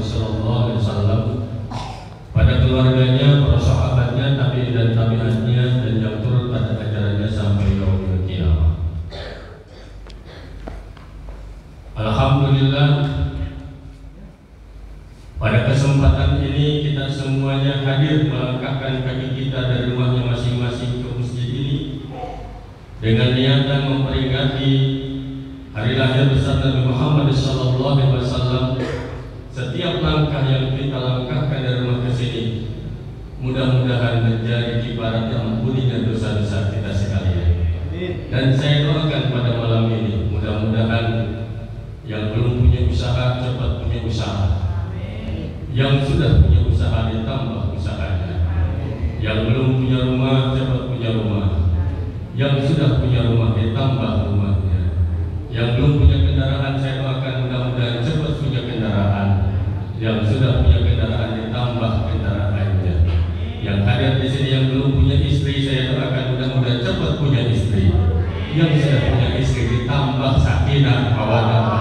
Sallallahu Alaihi Wasallam kesempatan ini kita semuanya hadir melangkahkan kaki kita dari rumahnya masing-masing ke masjid ini dengan niatan memperingati hari lahir besar Nabi Muhammad SAW. Setiap langkah yang kita langkahkan dari rumah ke sini mudah-mudahan menjadi kibarat yang mengampuninya dosa-dosa kita sekalian. Dan saya doakan pada malam ini mudah-mudahan yang belum punya usaha cepat punya usaha, yang sudah punya usaha ditambah usahanya, yang belum punya rumah cepat punya rumah, yang sudah punya rumah ditambah rumahnya, yang belum punya kendaraan saya doakan mudah-mudahan cepat punya kendaraan, yang sudah punya kendaraan ditambah kendaraannya, yang hadir di sini yang belum punya istri saya doakan mudah-mudahan cepat punya istri, yang sudah punya istri ditambah sakinah mawaddah.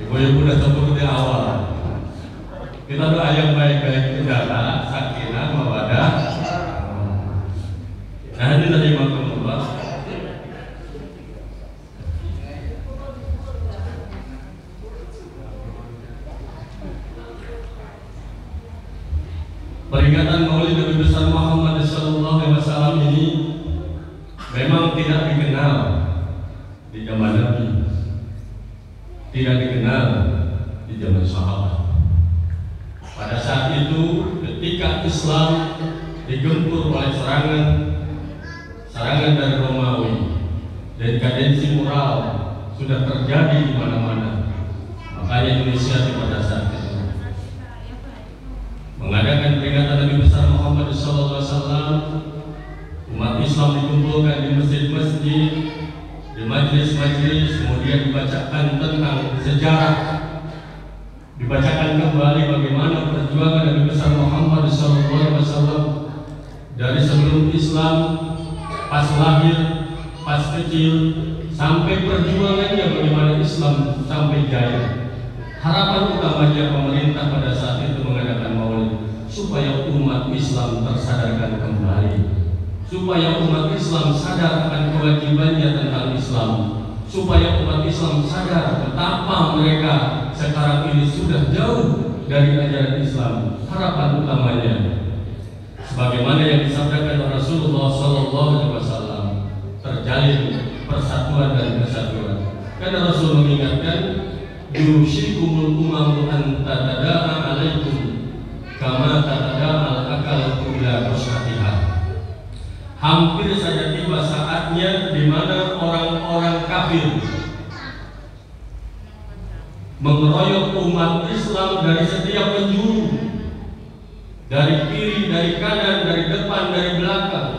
Ibu-ibu udah sebut di awal. Kita doa yang baik-baik udara, sakinah, mawaddah. Nah, ini tadi makamullah. Peringatan Maulid Nabi besar Muhammad SAW ini memang tidak dikenal di zaman Nabi, tidak dikenal di zaman sahabat. Pada saat itu ketika Islam digempur oleh serangan dari Romawi, dekadensi moral sudah terjadi di mana-mana. Makanya Indonesia pada saat itu mengadakan peringatan Nabi besar Muhammad SAW. Umat Islam dikumpulkan di masjid-masjid, di majlis-majlis, kemudian dibacakan tentang sejarah, dibacakan kembali bagaimana perjuangan Nabi besar Muhammad SAW dari sebelum Islam, pas lahir, pas kecil, sampai perjuangannya bagaimana Islam sampai jaya. Harapan utamanya pemerintah pada saat itu mengadakan Maulid supaya umat Islam tersadarkan kembali, supaya umat Islam sadar akan kewajibannya tentang Islam, supaya umat Islam sadar betapa mereka sekarang ini sudah jauh dari ajaran Islam. Harapan utamanya sebagaimana yang disabdakan oleh Rasulullah SAW, terjalin persatuan dan kesatuan. Karena Rasul mengingatkan, yushikumul umamu an tatada'a alaikum kama tatada'a al-akalatu ila qasatiha. Hampir saja tiba saatnya di mana orang-orang kafir mengeroyok umat Islam dari setiap penjuru, dari kiri, dari kanan, dari depan, dari belakang.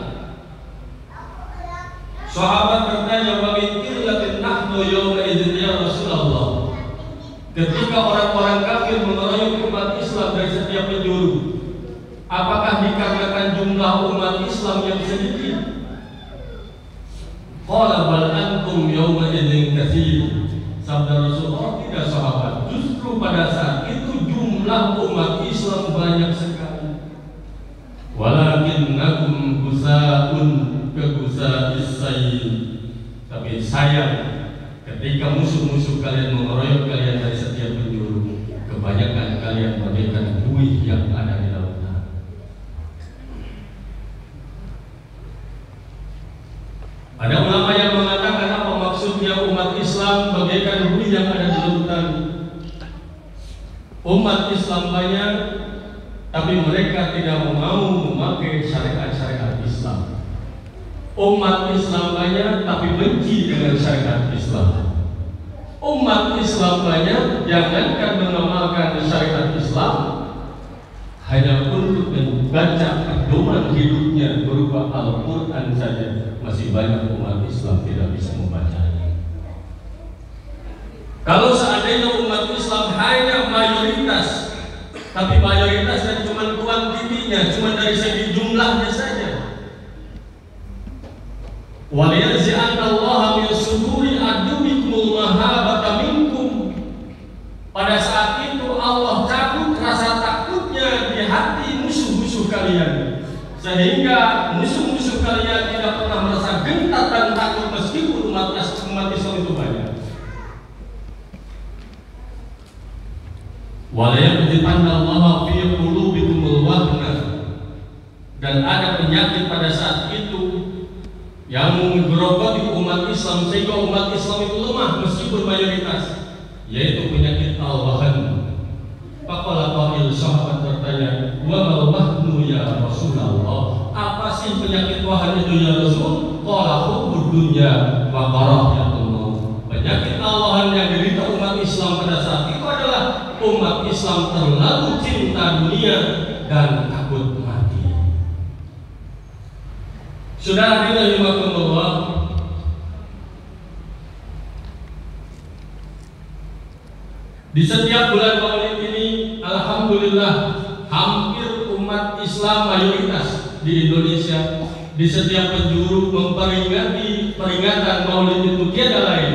Sahabat bertanya, wa min qillatin nahnu yawma idzin ya Rasulullah. Ketika orang-orang kafir mengeroyok umat Islam dari setiap penjuru, apakah dikarenakan jumlah umat Islam yang sedikit? Qala bal antum yawma idzin katsir. Sabda Rasulullah, tidak sahabat, justru pada saat itu jumlah umat Islam banyak sekali. Walakinnakum gusaun kagusa'is sayl. Tapi sayang, ketika musuh-musuh kalian mengeroyok kalian dari setiap penjuru, kebanyakan kalian bagaikan buih yang ada di lautan. Ada ulama yang mengatakan apa maksudnya umat Islam bagaikan buih yang ada di lautan. Umat Islam banyak, tapi mereka tidak mau memakai syariat-syariat Islam. Umat Islam banyak, tapi benci dengan syariat Islam. Umat Islam banyak, jangankan mengamalkan syariat Islam, hanya untuk membaca pedoman hidupnya berupa Al-Quran saja, masih banyak umat Islam tidak bisa membacanya. Kalau seandainya umat Islam hanya mayoritas, tapi mayoritasnya cuma kuantitinya, cuma dari segi jumlahnya saja. Waliyazi'anallaha min suduri adubikumul mahabata minkum. Pada saat itu Allah cabut rasa takutnya di hati musuh-musuh kalian, sehingga musuh-musuh kalian tidak pernah merasa gentar dan takut meskipun umat Islam itu banyak. Wa la yaqdifanna Allahu fi qulubikumul wahna, dan ada penyakit pada saat itu yang menggerogoti umat Islam sehingga umat Islam itu lemah meskipun mayoritas, yaitu penyakit al-wahan. Faqala qail, sahabat bertanya, wa mal wahnu ya Rasulullah, apa sih penyakit wahan itu ya Rasul? Qala hubbud dunya wa karahiyatul maut. Penyakit al-wahan yang diderita umat Islam pada saat itu adalah umat Islam terlalu cinta dunia dan takut mati. Saudara rahimakumullah, di setiap bulan Maulid ini alhamdulillah hampir umat Islam mayoritas di Indonesia di setiap penjuru memperingati peringatan Maulid itu tiada lain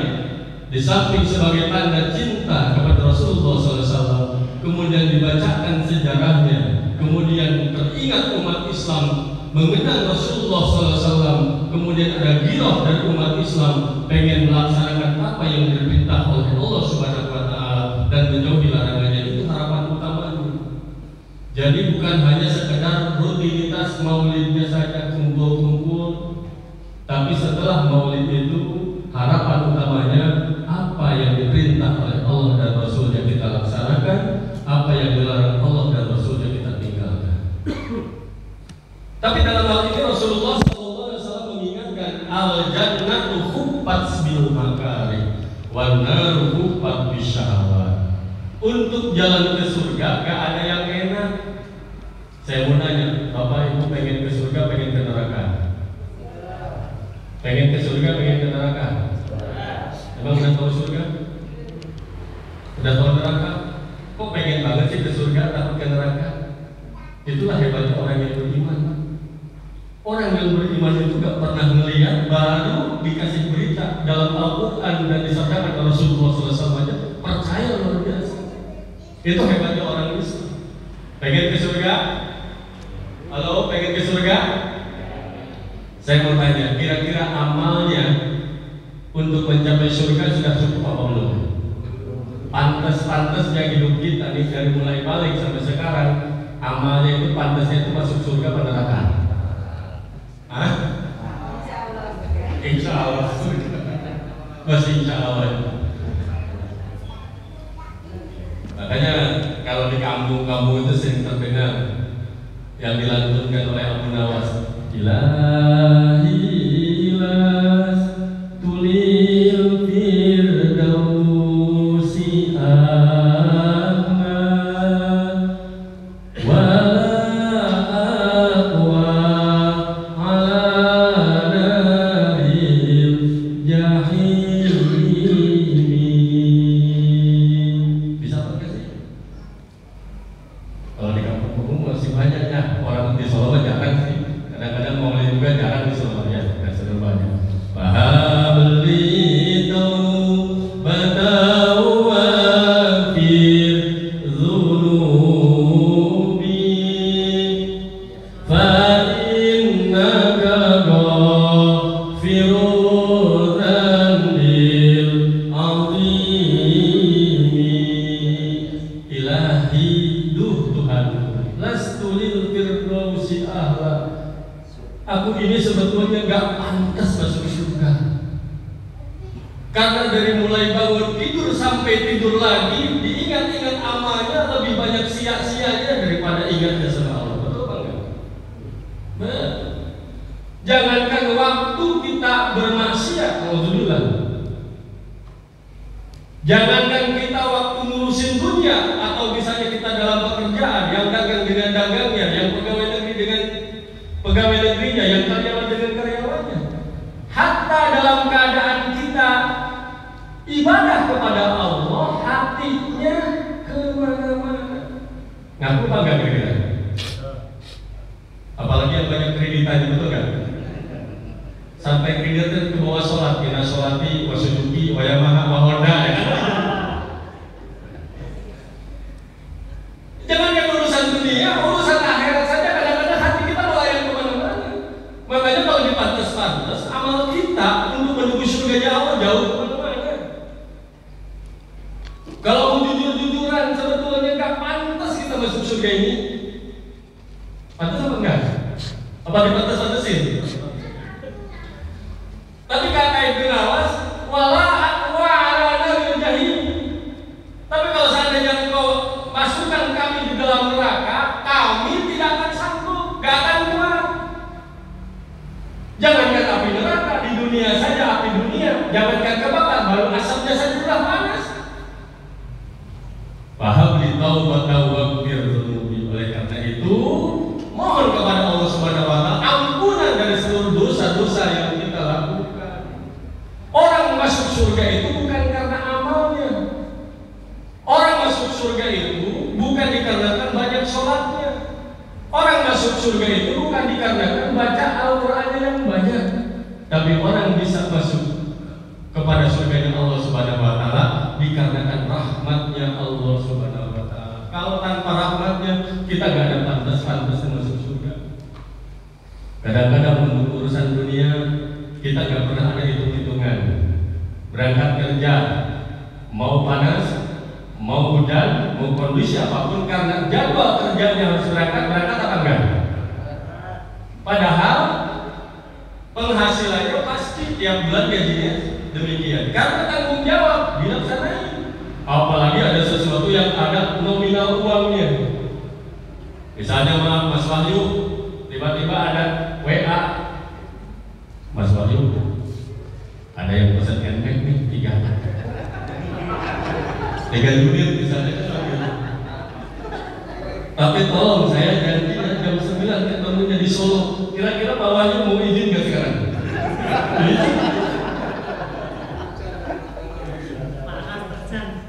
di samping sebagai tanda cinta kepada Rasulullah SAW, kemudian dibacakan sejarahnya, kemudian teringat umat Islam mengenal Rasulullah SAW, kemudian ada giroh dari umat Islam pengen melaksanakan apa yang diperintah oleh Allah Subhanahu wa Ta'ala dan menjauhi larangannya. Itu harapan utamanya. Jadi bukan hanya sekedar rutinitas maulidnya saja kumpul-kumpul, tapi setelah maulid itu harapan utamanya apa yang diperintah oleh Allah dan Rasulnya kita laksanakan, apa yang dilarang Allah dan Rasulnya kita tinggalkan. Tapi dalam hal ini Rasulullah SAW mengingatkan al-jannatu huffat bil makari wan naru huffat bisyahawat. Untuk jalan ke surga gak ada yang enak. Saya mau nanya, Bapak Ibu pengen ke surga, pengen ke neraka? Pengen ke surga, pengen ke neraka? Emang udah tahu surga? Udah tahu neraka? Kok pengen banget sih ke surga, takut ke neraka? Itulah hebatnya orang yang beriman. Orang yang beriman itu gak pernah melihat, baru dikasih berita dalam Al-Quran dan disampaikan oleh Rasulullah SAW aja percaya luar biasa. Itu hebatnya orang Islam. Pengen ke surga? Halo, pengen ke surga? Saya mau tanya, kira-kira amalnya untuk mencapai surga sudah cukup apa belum? Pantas-pantasnya hidup kita nih dari mulai balik sampai sekarang, amalnya itu pantasnya itu masuk surga pada neraka? Hah? Insya Allah. Masih insya Allah. Makanya kalau di kampung-kampung itu sering terdengar yang dilantunkan oleh Abu Nawas, Ilahi ilas tulil firdausi ahmad wala aqwa ala naril jahimi. Bisa pakai sih? Kalau di kampung-kampung masih banyak ya. Orang di Solo jarang sih. Kadang-kadang mau lihat juga jarang di Solo ya. Nggak selalu banyak. Bahabli taubatau wafir zunubi fa innaka ghafirul dzambil azimi. Ilahi, duh Tuhan, lastu lil firdausi ahla. Aku ini sebetulnya gak pantas masuk surga, karena dari mulai bangun tidur sampai tidur lagi diingat-ingat amalnya lebih banyak sia-sianya daripada ingatnya sama Allah. Betul apa enggak? Betul. Jangankan waktu kita bermaksiat, alhamdulillah. Jangankan kita waktu ngurusin dunia, atau misalnya kita dalam pekerjaan, yang dagang dengan dagangnya, yang pegawai negeri dengan pegawai negerinya, yang karyawan dengan karyawannya. Hatta dalam keadaan kita ibadah kepada Allah, hatinya kemana-mana. Ngaku apa enggak kira-kira? Apalagi yang banyak kreditannya, betul kan? Sampai kreditnya ke bawah sholat, kena sholati, wasujuki, wayamaha, wahonda. Jangan yang urusan dunia, urusan akhirat saja kadang-kadang hati kita melayang kemana-mana. Makanya kalau dipantas-pantas, amal kita untuk menuju surganya Allah jauh kemana-mana. Kalau jujur-jujuran sebetulnya gak surga ini? Pantas apa enggak? Apa dipantas-pantasin? Tapi kata Ibnu Nawas, wala aqwa ala naril jahim. Tapi kalau seandainya engkau masukkan kami di dalam neraka, kami tidak akan sanggup, gak akan kuat. Jangankan api neraka, di dunia saja api dunia, jangankan kebakar, baru asapnya saja sudah panas. Paham di taubat waghfir dzunubi. Oleh karena itu, mohon kepada Allah Subhanahu wa taala ampunan dari seluruh dosa-dosa yang kita lakukan. Orang masuk surga itu bukan karena amalnya. Orang masuk surga itu bukan dikarenakan banyak sholatnya. Orang masuk surga itu bukan dikarenakan baca Al-Qur'an yang banyak. Tapi orang bisa masuk kepada surganya Allah Subhanahu wa taala dikarenakan rahmatnya Allah Subhanahu wa taala. Kalau tanpa rahmatnya kita gak ada pantas-pantas masuk surga. Kadang-kadang untuk urusan dunia kita gak pernah ada hitung-hitungan. Berangkat kerja, mau panas, mau hujan, mau kondisi apapun, karena jadwal kerjanya harus berangkat apa enggak? Padahal penghasilannya pasti tiap bulan gajinya demikian, karena tanggung jawab dilaksanain. Apalagi ada sesuatu yang ada nominal uangnya. Misalnya Mas Wahyu, tiba-tiba ada WA, Mas Wahyu, ada yang pesan handbag nih 3 unit misalnya. Tapi tolong saya janji jam 9 ketemunya di Solo. Kira-kira Pak Wahyu mau izin nggak sekarang?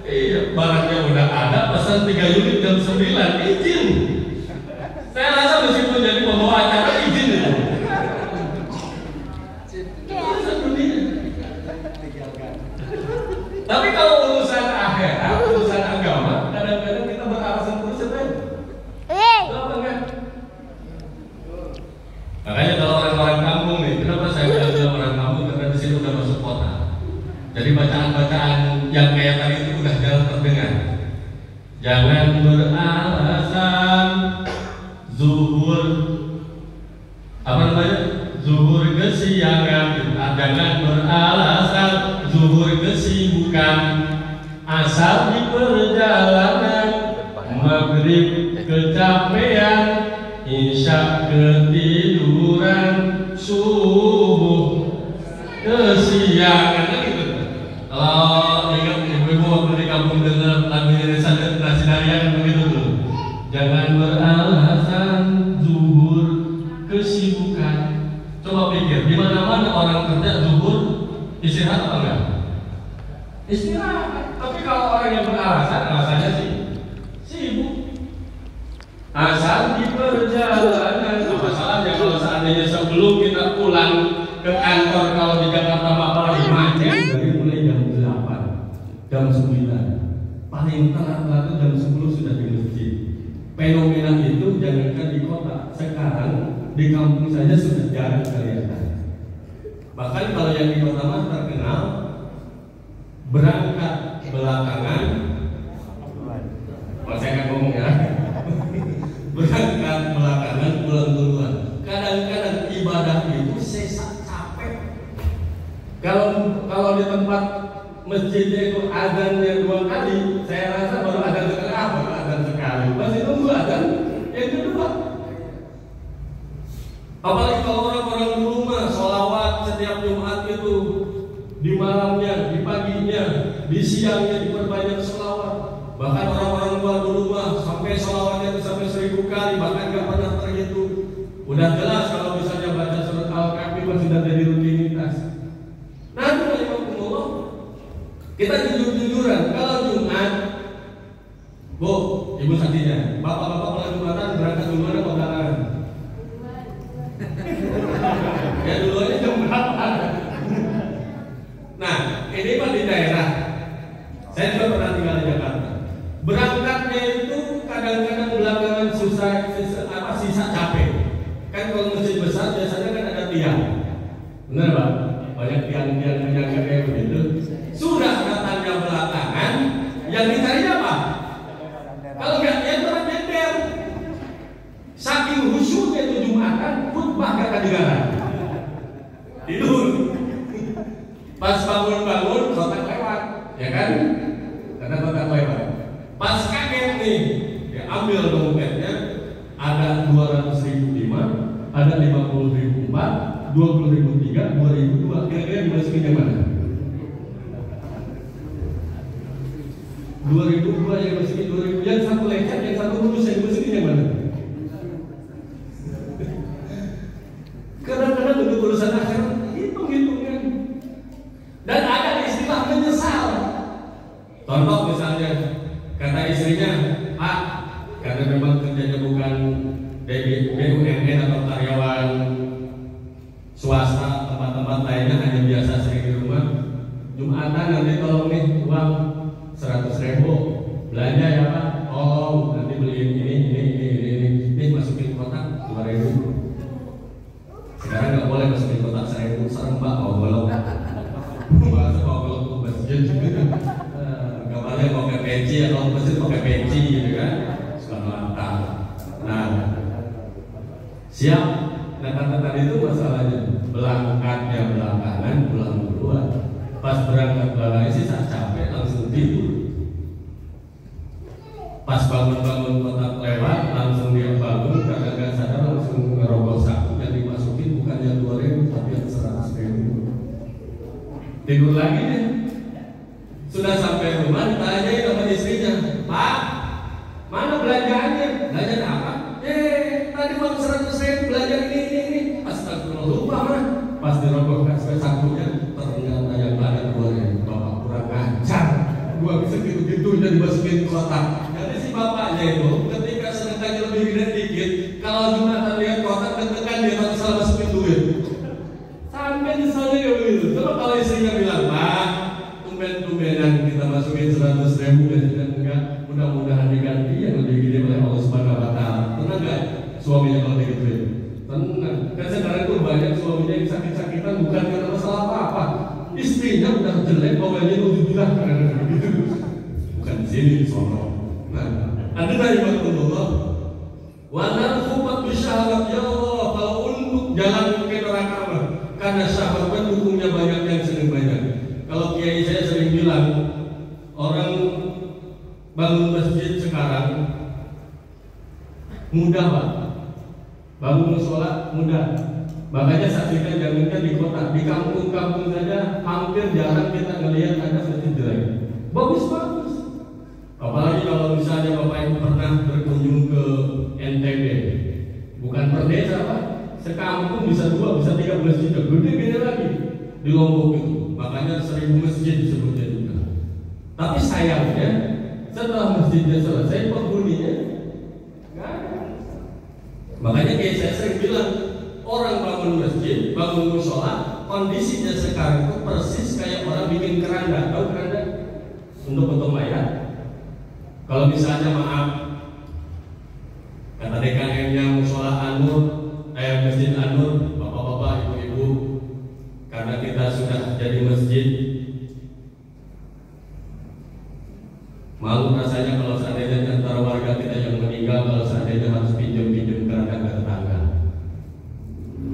Iya, barangnya udah ada, pesan 3 unit jam 9, izin. Saya rasa meskipun jadi pembawa acara izin itu. Urusan dunia. Tapi kalau urusan akhirat, urusan agama, kadang-kadang kita beralasan terus ya. Kenapa enggak? Makanya kalau orang-orang kampung nih, kenapa saya bilang orang kampung? Karena di sini udah masuk kota. Jadi bacaan-bacaan yang kayak tadi itu udah jarang terdengar. Jangan beralasan zuhur, apa namanya? Zuhur kesiangan. Jangan beralasan zuhur kesibukan. Asal di perjalanan, maghrib kecapean, isya ketiduran, subuh kesiangan. Gitu. Kalau ingat ibu-ibu waktu di kampung dengar lagu Nasi Daria kan begitu tuh. Jangan beralasan zuhur kesibukan. Coba pikir, di mana-mana orang kerja zuhur istirahat apa enggak? Istirahat. Tapi kalau orang yang beralasan, alasannya sih sibuk. Asal di perjalanan, apa salahnya kalau seandainya sebelum kita pulang ke kantor, kalau di Jakarta apalagi macet, dari mulai jam 8, jam 9, paling telat jam 10 sudah di masjid. Fenomena itu jangankan di kota, sekarang di kampung saja sudah jarang kelihatan. Bahkan kalau yang di kota mah terkenal berangkat belakangan. Saya akan ngomong ya. Berangkat belakangan, pulang duluan. Kadang-kadang ibadah itu sesak capek. Kalau di tempat masjidnya itu azannya 2 kali, saya rasa baru azan setengah, baru azan sekali. Masih nunggu azan yang kedua. Apalagi kalau orang-orang di rumah sholawat setiap Jumat itu, di malamnya, di paginya, di siangnya diperbanyak sholawat. Bahkan orang-orang luar di rumah sampai sholawatnya itu sampai 1000 kali, bahkan gak pernah terhitung. Udah jelas kalau misalnya baca surat Al-Kahfi masih sudah jadi rutinitas. Nah, kita jujur-jujuran. Kalau Jumat, Bu, Ibu Santinya, bapak-bapak kalau Jumatan berangkat duluan atau belakangan? Ya duluannya jam berapa? Nah, ini mah di daerah. Saya juga pernah tinggal di Jakarta. Berangkatnya itu kadang-kadang belakangan sisa capek. Kan kalau masjid besar biasanya kan ada tiang. Benar Pak? Banyak tiang-tiang menjaga kayak begitu. Sudah datangnya belakangan, yang dicari apa? Kalau nggak dia orang nyender. Kadigaran. Tidur. Pas bangun-bangun kotak lewat, ya kan? Karena kotak lewat. Pas kaget nih, ya ambil dompetnya, ada 200.005, ada 50.004, 20.003, 2002. Kira-kira dimasukin yang mana? 2002 yang masukin 2000, yang satu lecet, yang satu lulus, yang masukin yang mana? Kadang-kadang untuk urusan akhirat hitung-hitungan. Dan ada istilah menyesal. Contoh misalnya, kata istrinya, Pak, karena memang kerjanya bukan BUMN atau karyawan swasta, tempat-tempat lainnya hanya biasa sering di rumah. Jumatan nanti tolong nih uang 100.000 belanja ya Pak. Oh nanti beliin ini masukin kotak 2.000. Sekarang nggak boleh masukin kotak 1.000, serem Pak, mau golok. Bahasa mau golok ke masjid. Gambarnya mau pakai peci atau masjid pakai peci gitu kan. Selamat. Nah, siap. Nah kata tadi itu masalahnya berangkatnya belakangan, pulang duluan. Pas berangkat belakangan sih saya capek langsung tidur. Pas bangun-bangun kotak lewat langsung dia bangun, karena nggak sadar langsung ngerogoh saku yang dimasukin bukannya 2.000 tapi yang 100.000. Tidur lagi nih. Sudah sampai rumah ditanyain sama istrinya, Pak, mana belanjaannya? Belanjaan apa? Tadi uang 100.000 belanja ini. Astagfirullah, lupa mana? Pas dirogoh sakunya ternyata yang ada 2.000. Bapak kurang ajar. Gua bisa gitu-gitunya dimasukin kotak. Jadi si bapaknya itu ketika sedekahnya lebih gede dikit, kalau Jumatan lihat kotak deg-degan dia tak salah masukin duit. Sampai misalnya ya begitu. Coba kalau istrinya bilang, Pak, tumben-tumbenan kita masukin 100.000 dan enggak, mudah-mudahan diganti yang lebih gede oleh Allah Subhanahu wa Ta'ala. Tenang enggak suaminya kalau digituin? Tenang. Kan sekarang itu banyak suaminya yang sakit-sakitan bukan karena masalah apa-apa. Istrinya udah jelek, bawanya itu bilang karena begitu. Bukan di sini, sono. Nah, ada dari Allah. Wa narfuqat bisyahawat, ya Allah, kalau untuk jalan ke neraka mah, karena syahwat kan dukungnya banyak yang sering banyak. Kalau kiai saya sering bilang, orang bangun masjid sekarang mudah Pak, bangun sholat mudah. Makanya saksikan jangankan di kota, di kampung-kampung saja hampir jarang kita ngelihat ada masjid jelek. Bagus-bagus. Apalagi kalau misalnya Bapak Ibu pernah berkunjung ke NTB, bukan per desa Pak, sekampung bisa 2, bisa 3 masjid, gede-gede lagi di Lombok itu. Makanya 1.000 masjid disebutnya juga. Tapi sayangnya setelah masjidnya selesai, penghuninya nggak ada. Makanya kayak saya sering bilang, orang bangun masjid, bangun mushola, kondisinya sekarang itu persis kayak orang bikin keranda. Tahu keranda? Untuk potong mayat. Kalau misalnya maaf, kata DKM-nya mushola Anur, masjid Anur, bapak-bapak, ibu-ibu, karena kita sudah jadi masjid, malu rasanya kalau seandainya antara warga kita yang meninggal, kalau seandainya harus pinjam-pinjam keranda ke tetangga.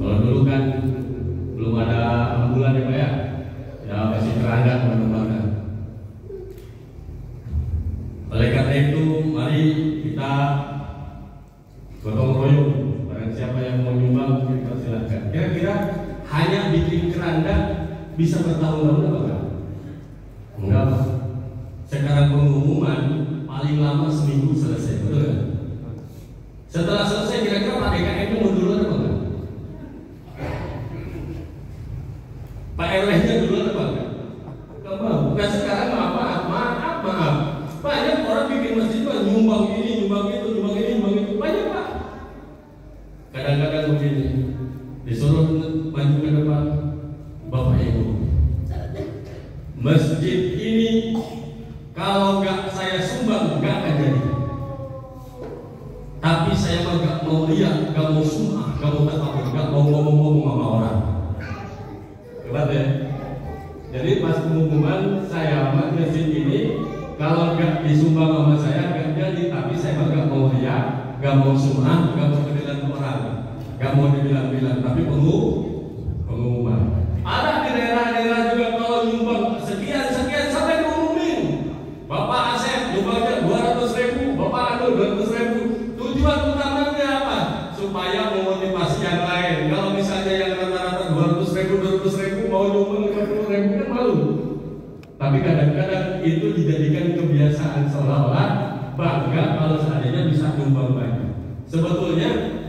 Kalau dulu kan belum ada ambulan ya Pak ya masih keranda kemana-mana. Oleh karena itu, mari kita gotong royong. Barang siapa yang mau nyumbang, kita silakan. Kira-kira hanya bikin keranda bisa bertahun-tahun apa enggak? Enggak Pak. Sekarang pengumuman paling lama seminggu selesai, betul kan? Setelah selesai kira-kira Pak DKM itu mau duluan apa enggak? Pak RW-nya duluan apa enggak? Enggak mau. Bukan sekarang maaf. Banyak orang bikin masjid Pak, nyumbang ini, nyumbang itu, nyumbang ini, nyumbang itu. Banyak Pak. Kadang-kadang begini, disuruh maju ke depan, Bapak Ibu, masjid ini kalau nggak saya sumbang nggak akan jadi. Tapi saya mah nggak mau lihat, nggak mau sumah, nggak mau takabur, nggak mau ngomong-ngomong sama orang. Hebat ya. Jadi pas pengumuman saya masjid ini kalau nggak disumbang sama saya nggak jadi. Tapi saya mah nggak mau lihat, nggak mau sumah, nggak mau kedengaran orang. nggak mau dibilang-bilang, tapi pengumuman. Ada di daerah-daerah juga kalau nyumbang sekian sampai diumumin. Bapak Asep nyumbangnya 200.000, Bapak Anu 200.000. Tujuan utamanya apa? Supaya memotivasi yang lain. Kalau misalnya yang rata-rata 200.000 mau nyumbang 50.000 kan malu. Tapi kadang-kadang itu dijadikan kebiasaan seolah-olah bangga kalau seandainya bisa nyumbang banyak. Sebetulnya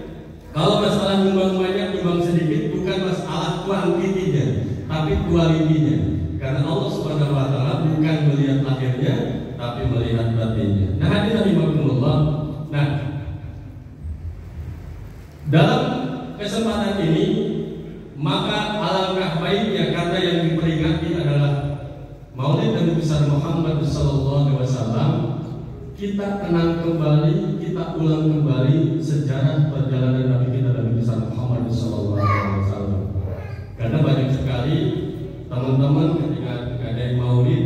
kalau masalah nyumbang banyak, nyumbang sedikit bukan masalah kuantitinya, tapi kualitinya. Karena Allah Subhanahu wa taala bukan melihat lahirnya, tapi melihat batinnya. Nah, hadirin rahimakumullah. Nah, dalam kesempatan ini maka alangkah baiknya, karena yang diperingati adalah Maulid Nabi besar Muhammad sallallahu alaihi wasallam, kita kenang kembali, kita ulang kembali sejarah perjalanan Nabi kita Nabi besar Muhammad sallallahu alaihi wasallam. Karena banyak sekali teman-teman ketika ada Maulid,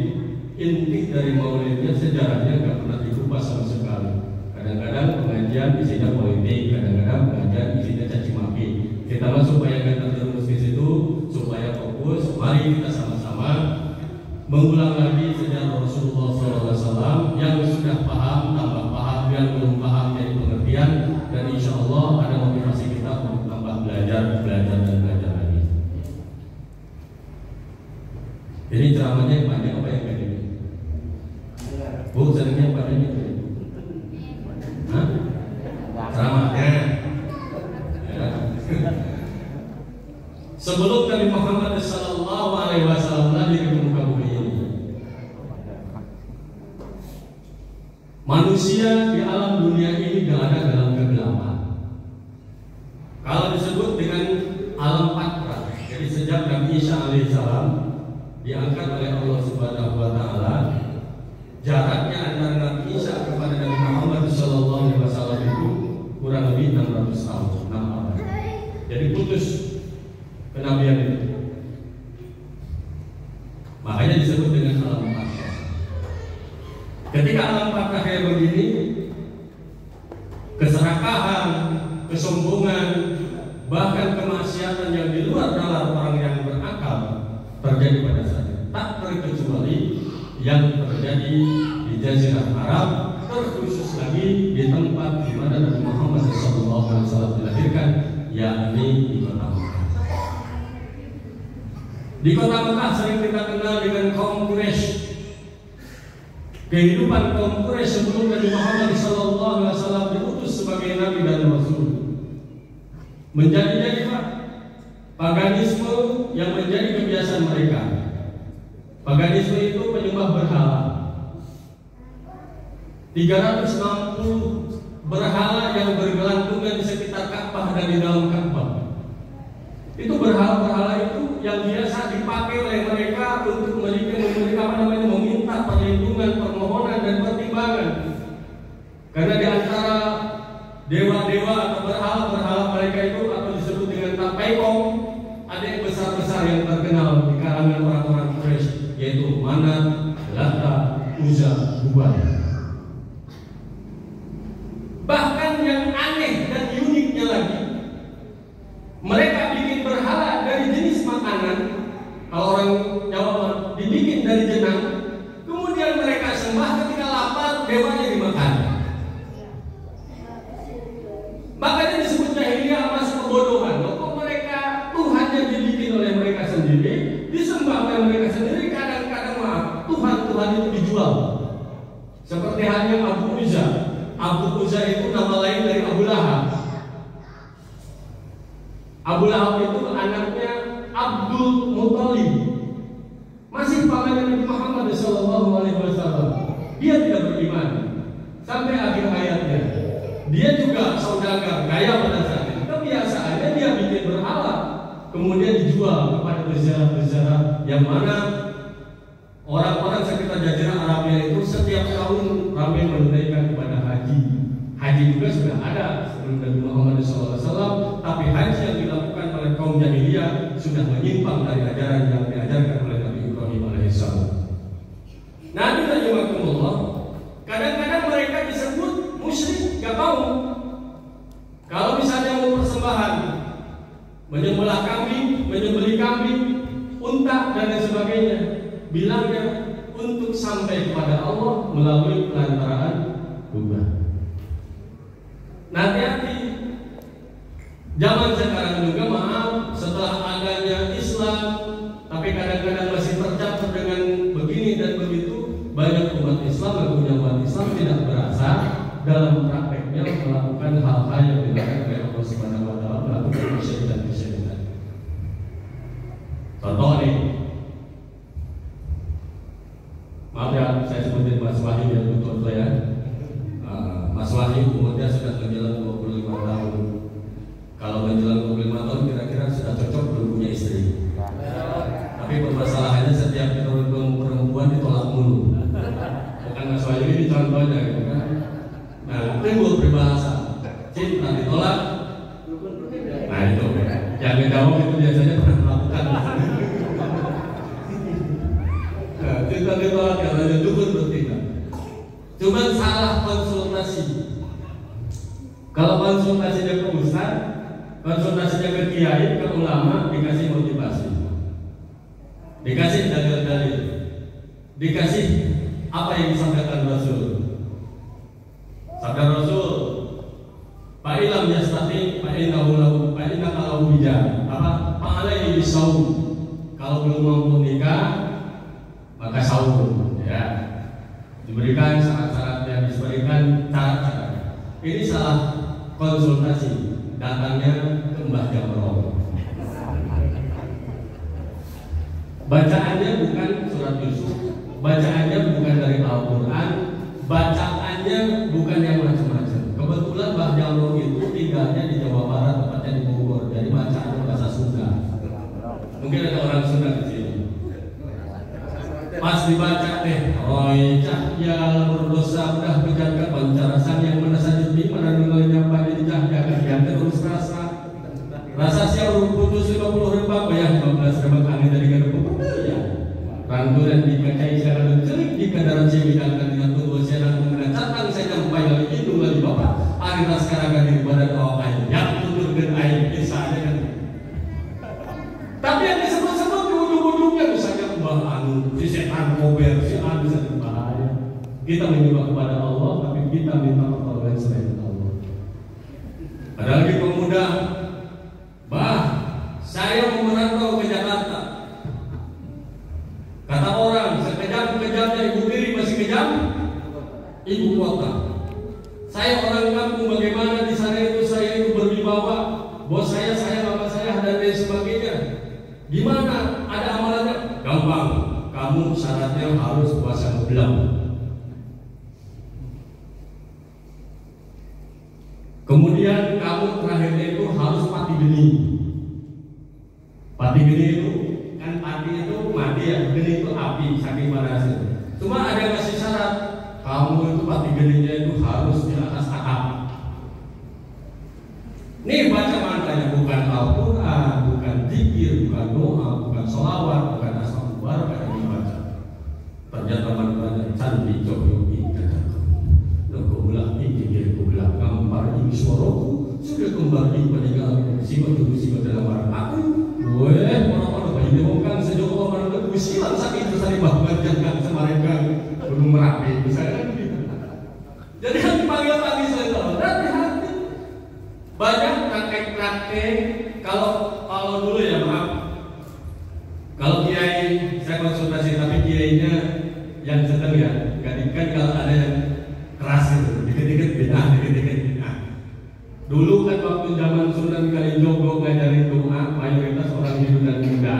inti dari Maulidnya sejarahnya nggak pernah dikupas sama sekali. Kadang-kadang pengajian isinya politik, kadang-kadang pengajian isinya caci maki. Kita supaya nggak terjerumus di situ, supaya fokus, mari kita sama-sama mengulang lagi sejarah Rasulullah SAW yang sudah paham, tambah paham, yang belum paham jadi pengertian, dan insya Allah ada motivasi kita untuk tambah belajar lagi. Jadi ceramahnya yang panjang apa yang pendek? Bu, seringnya panjang itu? Hah? Ceramahnya? Ya. Sebelum Nabi Muhammad Sallallahu Alaihi Wasallam lahir ke muka bumi ini, manusia di alam dunia ini berada dalam kegelapan. Kalau disebut dengan alam patra, jadi sejak Nabi Isa alaihissalam diangkat oleh Allah Subhanahu wa taala, jaraknya antara Nabi Isa kepada Nabi Muhammad sallallahu alaihi wasallam itu kurang lebih 600 tahun, 6 abad. Jadi putus kenabian itu. Makanya disebut dengan alam patra. Ketika alam patra kayak begini, keserakahan, kesombongan, bahkan kemaksiatan yang di luar nalar orang yang berakal terjadi pada saat itu. Tak terkecuali yang terjadi di Jazirah Arab, terkhusus lagi di tempat di mana Nabi Muhammad SAW dilahirkan, yakni di kota Mekah. Di kota Mekah sering kita kenal dengan kaum Quraisy. Kehidupan kaum Quraisy sebelum Nabi Muhammad SAW diutus sebagai Nabi dan Rasul, menjadi paganisme yang menjadi kebiasaan mereka. Paganisme itu penyembah berhala. 360 berhala yang bergelantungan di sekitar Ka'bah dan di dalam Ka'bah. Itu berhala-berhala itu yang biasa dipakai oleh mereka untuk meminta perlindungan, permohonan dan pertimbangan. Karena di antara dewa-dewa atau berhala-berhala mereka itu atau disebut dengan Tapaikong, ada yang besar-besar yang terkenal di kalangan orang-orang Quraisy, yaitu Manat, Lata, Uzza, Hubal. Bahkan yang aneh dan uniknya lagi, mereka bikin berhala dari jenis makanan. Kalau orang Jawa dibikin dari jenang, kemudian mereka sembah, ketika lapar dewanya dimakan. Makanya disebut jahiliyah masuk kebodohan. Kok mereka Tuhannya dibikin oleh mereka sendiri, disembah oleh mereka sendiri. Kadang-kadang Tuhan itu dijual. Seperti halnya Abu Uzza. Abu Uzza itu nama lain dari Abu Lahab. Abu Lahab itu anaknya Abdul Muthalib, masih pamannya Nabi Muhammad SAW. Dia tidak beriman sampai akhir hayatnya. Dia juga saudagar kaya pada saat itu. Kebiasaannya dia bikin berhala, kemudian dijual kepada peziarah-peziarah yang mana orang-orang sekitar Jazirah Arabia itu setiap tahun ramai menunaikan ibadah haji. Haji juga sudah ada sebelum Nabi Muhammad SAW, tapi haji yang dilakukan oleh kaum jahiliyah sudah menyimpang dari ajaran yang diajarkan oleh Nabi Ibrahim alaihissalam. Nabi rahimahumullah, kadang-kadang mereka disebut musyrik, gak mau. Kalau misalnya mau persembahan menyembelih kambing, unta dan lain sebagainya. Bilangnya untuk sampai kepada Allah melalui pelantaraan kubah. Nah, hati-hati. Zaman sekarang juga maaf, setelah adanya Islam, tapi kadang-kadang masih tercampur dengan begini dan begitu. Banyak umat Islam dan punya umat Islam tidak berasa dalam prakteknya melakukan hal-hal yang dilarang oleh Allah Subhanahu wa Ta'ala, melakukan kesyirikan. Contoh nih, maaf ya, saya sebutin Mas Wahyu yang betul ya. Mas Wahyu umurnya sudah menjelang 25 tahun. Kalau menjelang 25 tahun kira-kira sudah cocok belum punya istri. Tapi permasalahannya setiap ketemu perempuan ditolak mulu. Bukan Mas Wahyu ini contohnya gitu kan. Nah, itu berbahasa cinta ditolak. Nah itu, yang ngejawab itu biasanya pernah melakukan. Nah, cinta ditolak katanya dukun bertindak. Cuma salah konsultasi. Kalau konsultasinya ke ustaz, konsultasinya ke kiai, ke ulama, dikasih motivasi, dikasih dalil-dalil, dikasih apa yang disampaikan Rasul. Sabda Rasul, fa'ilam yastati fa'innahu bija. Apa? Fa'alaihi bisawm. Kalau belum mampu nikah, maka saum. Ya, diberikan syarat-syaratnya, diberikan cara-cara. Ini salah konsultasi. Datangnya ke Mbah Jamrong. Bacaannya bukan surat Yusuf, bacaannya bukan dari Al-Quran, bacaannya bukan yang macam-macam. Kebetulan Mbah Jamrong itu tinggalnya di Jawa Barat, tepatnya di Bogor, jadi bacaannya bahasa Sunda. Mungkin ada orang Sunda di sini. Pas dibaca deh, Roy Cahya berdosa udah menjaga pancarasan yang mana saja di mana nilainya pada Cahya yang terus rasa siap putus 50 rembak bayar 15 rembak angin dari gado ya. Ranturan dikacai secara celik di kendaraan sebidangkan dengan tubuh serang mengenai catang saya sampai lagi hidung lagi bapak hari naskarakan di badan awak air yang tutur dan air kisahnya kan. Tapi yang disebut-sebut di ujung-ujungnya misalnya Mbah Anu, si setan kober, si Anu bisa berbahaya. Kita menyembah kepada Allah, tapi kita minta pertolongan selain Allah. Ada lagi pemuda, Bah, saya mau merantau ke Jakarta. Kata orang, sekejam-kejamnya ibu tiri masih kejam ibu kota. Saya orang kampung, bagaimana di sana itu saya itu berwibawa, bos saya, mama saya dan lain sebagainya. Gimana? Ada amalannya? Gampang. Kamu syaratnya harus puasa bulan. Kemudian kamu terakhirnya itu harus pati benih. Pati benih itu kan pati itu mati ya, benih itu api saking panasnya. Cuma ada kasih syarat, kamu itu pati benihnya itu harus di atas atap. Nih baca mantranya bukan Al-Quran, bukan zikir, bukan doa, bukan sholawat, bukan asmaul yang dibaca. Ternyata mantranya candi coyoki kataku. Nokulah ikir kulah gambar ini suaraku sudah kembali peninggalan siapa dulu siapa dalam warna aku. Boleh orang-orang bayi demongkan sejauh orang itu silang sakit tersari bahkan jangan semereka belum merapi misalnya gitu. Jadi yang dipanggil-panggil selain Allah hati-hati. Banyak praktek-praktek kalau dulu ya maaf, kalau kiai saya konsultasi tapi kiainya yang sedang ya, kan kalau ada yang keras gitu, dikit-dikit bid'ah. Dulu kan waktu zaman Sunan Kalijogo ngajarin doa, mayoritas orang Hindu dan Buddha.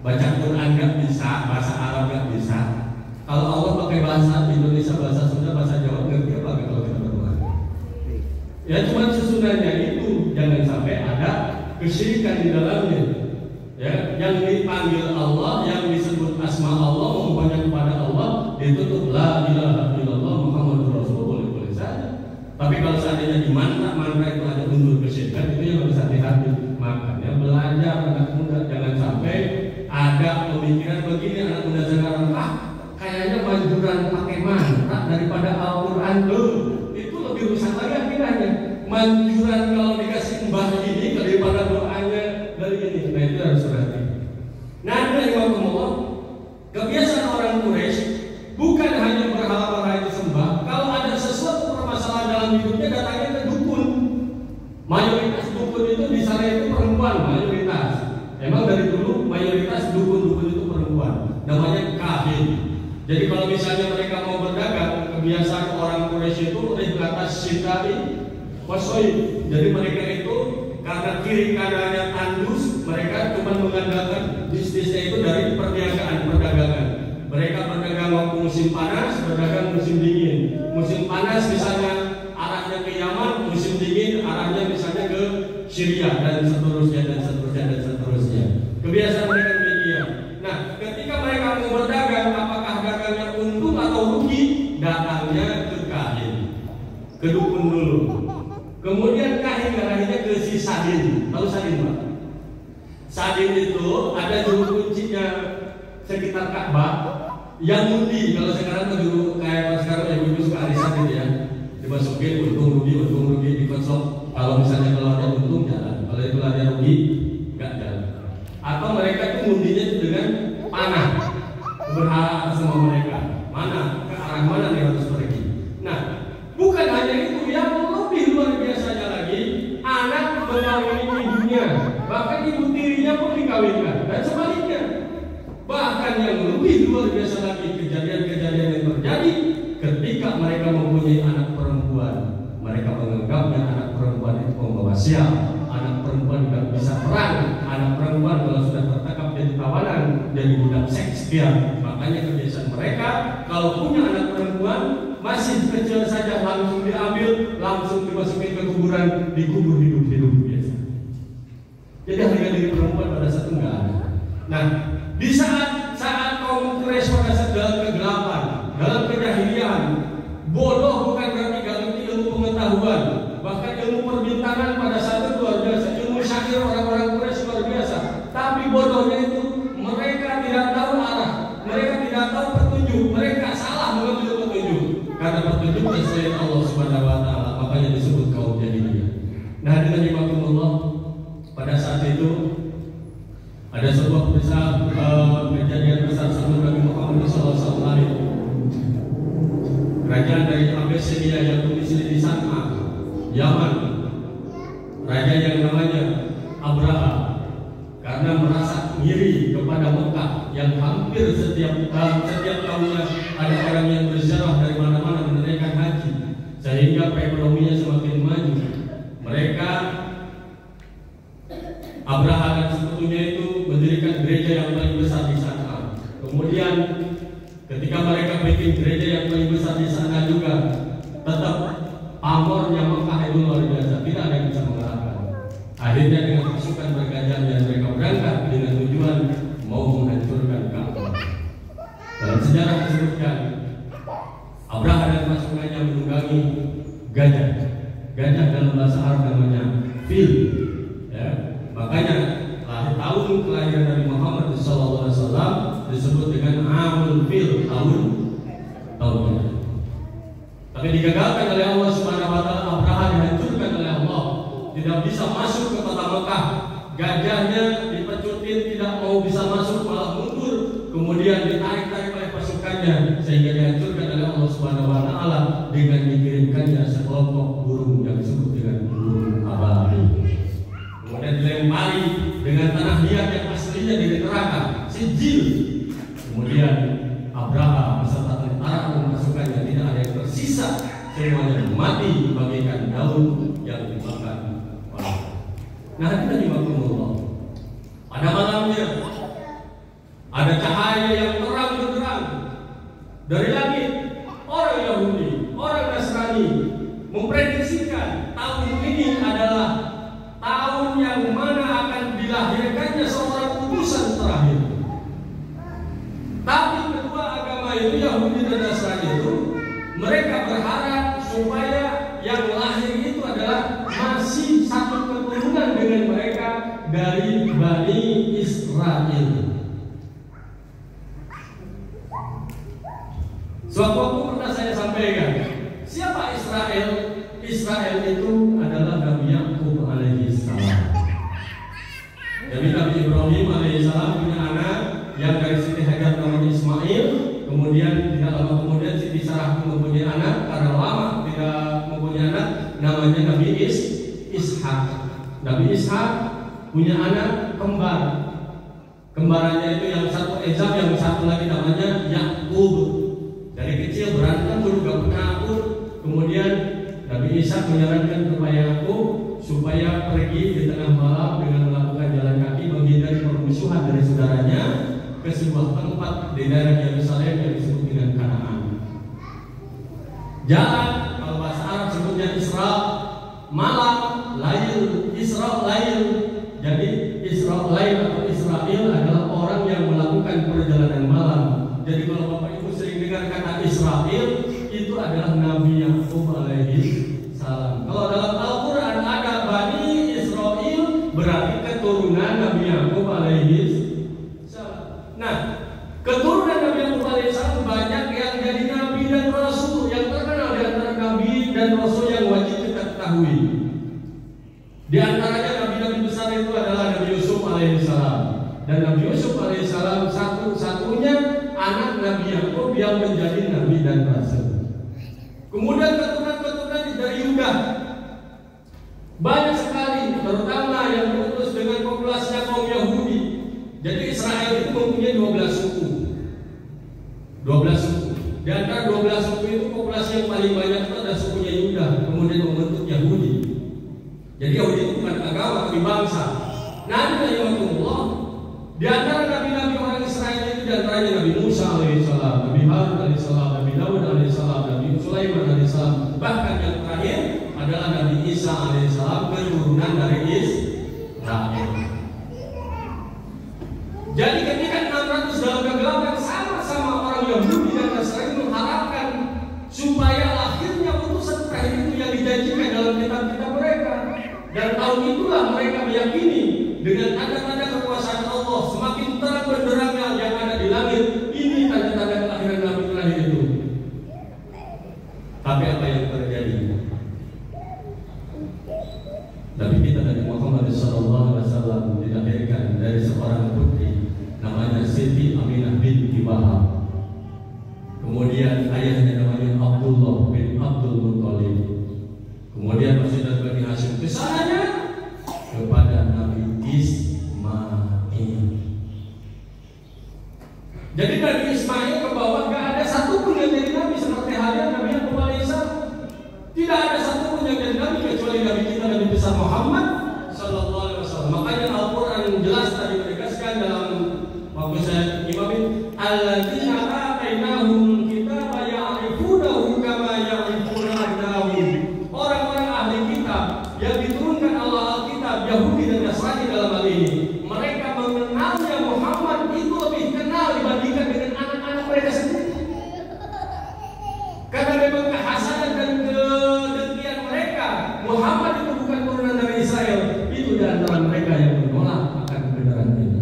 Baca Quran nggak bisa, bahasa Arab nggak bisa. Kalau Allah pakai bahasa Indonesia, bahasa Sunda, bahasa Jawa ngerti apa kalau kita berdoa? Ya cuma susunannya itu, jangan sampai ada kesyirikan di dalamnya. Ya, yang dipanggil Allah, yang disebut asma Allah, memohonnya kepada Allah, ditutup la ilaha illallah Muhammadur Rasulullah boleh saja. Tapi kalau seandainya di mantra itu ada unsur kesyirikan, itu yang harus hati-hati. Makanya belajar anak muda, jangan sampai ada pemikiran begini anak muda sekarang, kayaknya manjuran pakai mantra daripada Al-Quran tuh. Itu lebih rusak lagi akhirnya. Manjuran kalau dikasih mbah ini daripada doanya hidupnya datangnya ke dukun. Mayoritas dukun itu di sana itu perempuan, mayoritas. Emang dari dulu mayoritas dukun-dukun itu perempuan. Namanya kahin. Jadi kalau misalnya mereka mau berdagang, kebiasaan orang Quraisy itu atas sitari wasoi. Jadi mereka itu karena kiri kanannya tandus, mereka cuma mengandalkan bisnisnya itu dari perniagaan, perdagangan. Mereka berdagang waktu musim panas, berdagang musim dingin. Musim panas misalnya arahnya ke Yaman, musim dingin arahnya misalnya ke Syria dan seterusnya dan seterusnya dan seterusnya. Kebiasaan mereka demikian. Nah, ketika mereka mau berdagang, apakah dagangnya untung atau rugi? Datangnya ke kahin, ke dukun dulu. Kemudian kahinnya ke si Sadin. Tahu Sadin, Pak? Sadin itu ada juru kuncinya sekitar Ka'bah yang ngundi. Kalau sekarang tuh juru kayak sekarang ibu suka arisan gitu ya, dimasukin untung rugi dikonsol. Kalau misalnya kalau ada untung jalan, kalau itu ada rugi nggak jalan. Atau mereka itu ngundinya itu dengan panah, berharap sama mereka mana ke arah mana nih harus pergi. Nah, bukan hanya itu, yang lebih luar biasanya lagi, anak mengawini ibunya, bahkan ibu tirinya pun dikawinkan dan sebaliknya. Bahkan yang lebih luar biasa lagi, kejadian-kejadian yang terjadi ketika mereka mempunyai anak perempuan, mereka menganggapnya anak perempuan itu pembawa sial, anak perempuan tidak bisa perang, anak perempuan kalau sudah tertangkap jadi tawanan, jadi budak seks dia. Makanya kebiasaan mereka kalau punya anak perempuan masih kecil saja langsung diambil, langsung dimasukin ke kuburan, dikubur hidup-hidup biasa. Jadi harga diri perempuan pada saat itu enggak ada. Nah, di saat kaum Quraisy pada saat dalam kegelapan, dalam kejahilian, bodoh bukan berarti gak ngerti ilmu pengetahuan, bahkan ilmu perbintangan pada saat itu luar biasa, ilmu syair orang-orang Quraisy luar biasa. Tapi bodohnya itu mereka tidak tahu arah, mereka tidak tahu petunjuk, mereka salah mengambil petunjuk. Karena petunjuknya selain Allah Subhanahu wa taala, makanya disebut kaum jahiliyah. Nah, dengan imakumullah, pada saat itu ada sebuah kejadian besar sebelum Nabi Muhammad SAW. Kerajaan dari Abyssinia yang domisili di San'a, Yaman. Raja yang namanya Abraha, karena merasa ngiri kepada Mekah yang hampir setiap tahunnya ada orang yang berziarah dari mana-mana menunaikan haji, sehingga perekonomiannya semakin maju. Mereka Abraha dan sekutunya itu mendirikan gereja yang paling besar di sana. Kemudian ketika mereka bikin gereja yang paling besar di sana juga, tetap pamornya Mekah itu luar biasa, tidak ada yang bisa mengalahkan. Akhirnya dengan pasukan bergajah dan mereka berangkat dengan tujuan mau menghancurkan Ka'bah. Dalam sejarah disebutkan Abraha dan pasukannya menunggangi gajah. Gajah dalam bahasa Arab namanya fil. Ya. Makanya tahun kelahiran Nabi Muhammad SAW disebut dengan Amul Fil, tahunnya. Tapi digagalkan oleh Allah Subhanahu wa taala. Abraha dihancurkan oleh Allah, tidak bisa masuk ke kota Mekah. Gajahnya dipecutin, tidak mau bisa masuk, malah mundur. Kemudian ditarik-tarik oleh pasukannya sehingga dihancurkan oleh Allah Subhanahu wa taala dengan dikirimkannya sekelompok burung yang disebut dengan burung ababil. Kemudian dilempari dengan tanah liat yang aslinya dari neraka, sijil. Kemudian Abraha beserta tentara dan pasukannya tidak ada yang tersisa, semuanya mati bagaikan daun yang dimakan oleh. Nah, hadirin rahimakumullah. Pada malamnya ada cahaya yang terang benderang dari langit. Orang Yahudi, orang Nasrani memprediksikan tahun ini adalah tahun yang mana akan dilahirkannya seorang utusan terakhir. Tapi kedua agama itu, Yahudi dan Nasrani itu, mereka berharap supaya yang lahir itu adalah masih satu keturunan dengan mereka dari Bani Israel. Suatu waktu pernah saya sampaikan, siapa Israel? Israel itu adalah Nabi Yakub alaihissalam. Jadi Nabi Ibrahim alaihissalam punya anak yang dari Siti Hajar namanya Ismail. Kemudian tidak lama kemudian Siti Sarah mempunyai anak. Karena lama tidak mempunyai anak, namanya Nabi Ishak. Nabi Ishak punya anak kembar. Kembarannya itu yang satu Ezab, yang satu lagi namanya Yakub. Dari kecil berantem dulu gak pernah akur. Kemudian Nabi Ishak menyarankan kepada Yakub supaya pergi di tengah malam dengan melakukan jalan kaki menghindari permusuhan dari saudaranya ke sebuah tempat di daerah Yerusalem yang disebut dengan Kanaan. Jalan, kalau bahasa Arab sebutnya Isra, malam, Lail, Isra, Lail. Jadi Isra, Lail atau Israel adalah orang yang melakukan perjalanan malam. Jadi kalau Bapak Ibu sering dengar kata Israel, itu adalah Nabi Yakub alaihi salam. Kalau dalam Al-Quran ada Bani Israel, berarti keturunan Nabi Yakub alaihi salam. Nah, keturunan Nabi Yakub alaihi salam banyak yang jadi Nabi dan Rasul. Yang terkenal di antara Nabi dan Rasul yang wajib kita ketahui, di antaranya Nabi-Nabi besar itu adalah Nabi Yusuf alaihissalam. Dan Nabi Yusuf alaihissalam satu-satunya anak Nabi Yakub yang menjadi Nabi dan Rasul. Kemudian keturunan-keturunan dari Yuda banyak sekali, terutama yang diutus dengan populasinya kaum Yahudi. Jadi Israel itu mempunyai 12 suku. 12 suku. Di antara 12 suku itu populasi yang paling banyak itu ada sukunya Yuda, kemudian membentuk Yahudi. Jadi Yahudi itu bukan agama tapi bangsa. Nabi Allah, di antara nabi-nabi orang Israel itu di antaranya Nabi Musa alaihissalam, Nabi Harun alaihissalam, Nabi Daud alaihissalam, Nabi Sulaiman alaihissalam. Bahkan yang terakhir adalah Nabi Isa alaihissalam, keturunan dari Israel. Jadi ketika 600 dalam kegelapan, sama-sama orang Yahudi dan Nasrani mengharapkan supaya lahirnya utusan terakhir itu yang dijanjikan dalam kitab-kitab mereka. Dan tahun itulah mereka meyakini dengan tanda-tanda kekuasaan Allah semakin terang benderangnya yang ada di langit. Ini tanda-tanda kelahiran Nabi terakhir itu. Tapi apa yang terjadi? Nabi kita Nabi Muhammad SAW dilahirkan dari seorang putri namanya Siti Aminah binti Wahab. Kemudian ayahnya namanya Abdullah bin Abdul Muttalib. Kemudian masih dari Bani Hashim, kesananya kepada Nabi Ismail. Jadi Nabi Ismail ke bawah, gak ada satupun yang jadi Nabi seperti halnya Nabi Yakub alaihissalam. Tidak ada satupun yang jadi Nabi kecuali Nabi kita Nabi besar Muhammad sallallahu alaihi wasallam. Makanya Al-Quran jelas tadi menegaskan dalam waktu saya imamin, alladzina atainahum kitaba ya'rifunahu kama ya'rifuna abna'ahum. Orang-orang ahli kitab yang diturunkan Allah Alkitab, Yahudi dan Nasrani dalam hal ini, mereka mengenalnya Muhammad itu lebih kenal dibandingkan dengan anak-anak mereka sendiri. Karena memang kehasadan dan kedengkian mereka, Muhammad itu bukan turunan dari Israel. Itu di antara mereka yang menolak akan kebenaran ini.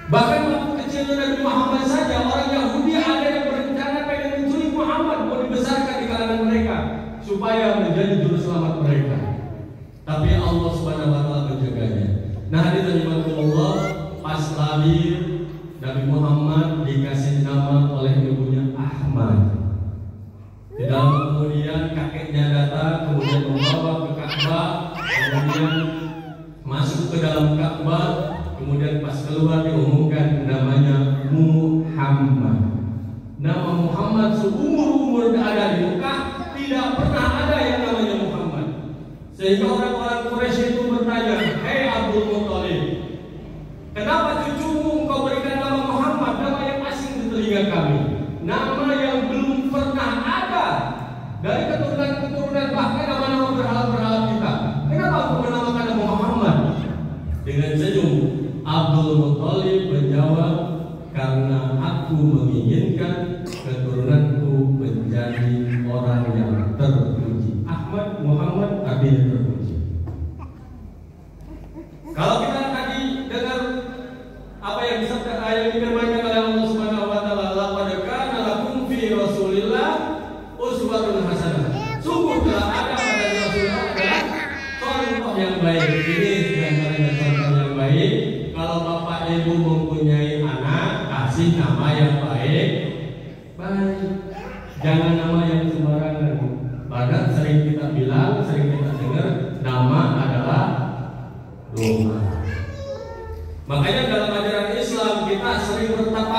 Bahkan waktu kecilnya Nabi Muhammad saja, orang Yahudi ada yang berencana pengen menculik Muhammad, mau dibesarkan di kalangan mereka supaya menjadi juru selamat mereka. Tapi Allah Subhanahu wa taala menjaganya. Nah, hadirin Allah, pas lahir Nabi Muhammad dikasih nama oleh ibunya Ahmad. Di dalam kemudian kakeknya datang, kemudian membawa ke Ka'bah, kemudian masuk ke dalam Ka'bah, kemudian pas keluar diumumkan namanya Muhammad. Nama Muhammad seumur-umur ada di Mekah tidak pernah ada yang namanya Muhammad. Sehingga orang-orang Quraisy itu bertanya, "Hei Abdul Muttalib, kenapa cucumu engkau berikan nama Muhammad, nama yang asing di telinga kami, nama yang belum pernah ada dari keturunan-keturunan bahkan nama-nama berhala-berhala kita? Kenapa aku menamakan nama Muhammad?" Dengan senyum Abdul Muttalib menjawab, "Karena aku menginginkan keturunanku menjadi orang yang terpuji." Ahmad, Muhammad, artinya terpuji. Kalau kita tadi dengar apa yang difirmankan oleh Allah Subhanahu wa taala, laqad kana lakum fi Rasulillah uswatun hasanah. Sungguh telah ada pada Rasulullah adalah contoh yang baik. Ini di antaranya contoh yang baik. Kalau bapak ibu mempunyai anak, kasih nama yang baik. Jangan nama yang sembarangan. Bahkan sering kita bilang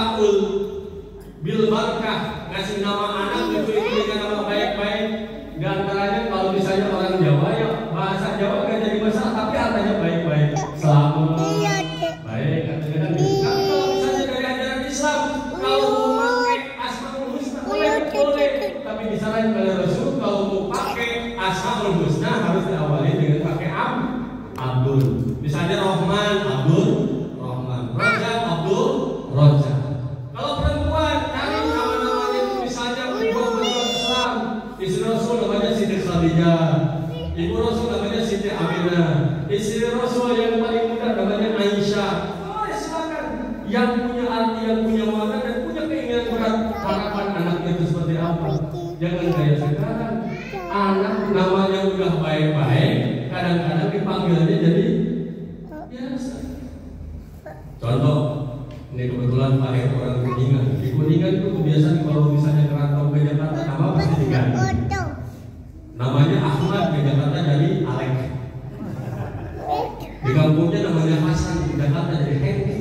tafaul bil barakah, ngasih nama anak itu dengan nama baik-baik. Di antaranya kalau misalnya orang Jawa ya bahasa Jawa gak jadi masalah, tapi artinya baik-baik. Selamat, baik, kan? Tapi kalau misalnya dari ajaran Islam, kalau mau pakai Asmaul Husna boleh. Tapi misalnya oleh Rasul kalau mau pakai Asmaul Husna harus diawali dengan pakai Abdul. Misalnya Rahman, Abdul Rahman. Roja, Abdul Roja. Kalau perempuan cari nama-namanya itu misalnya berjuang Islam. Istri Rasul namanya Siti Khadijah, ibu Rasul namanya Siti Aminah, istri Rasul yang paling muda namanya Aisyah. Oh ya silakan. Yang punya arti, yang punya makna dan punya keinginan berat harapan anaknya itu seperti apa. Jangan kayak sekarang anak namanya udah baik-baik, kadang-kadang dipanggilnya jadi biasa. Contoh, ini kebetulan lahir orang Kuningan. Di Kuningan itu kebiasaan kalau misalnya kerantau ke Jakarta nama pasti diganti. Namanya Ahmad ke Jakarta jadi Alek. Di kampungnya namanya Hasan di Jakarta jadi Hengki.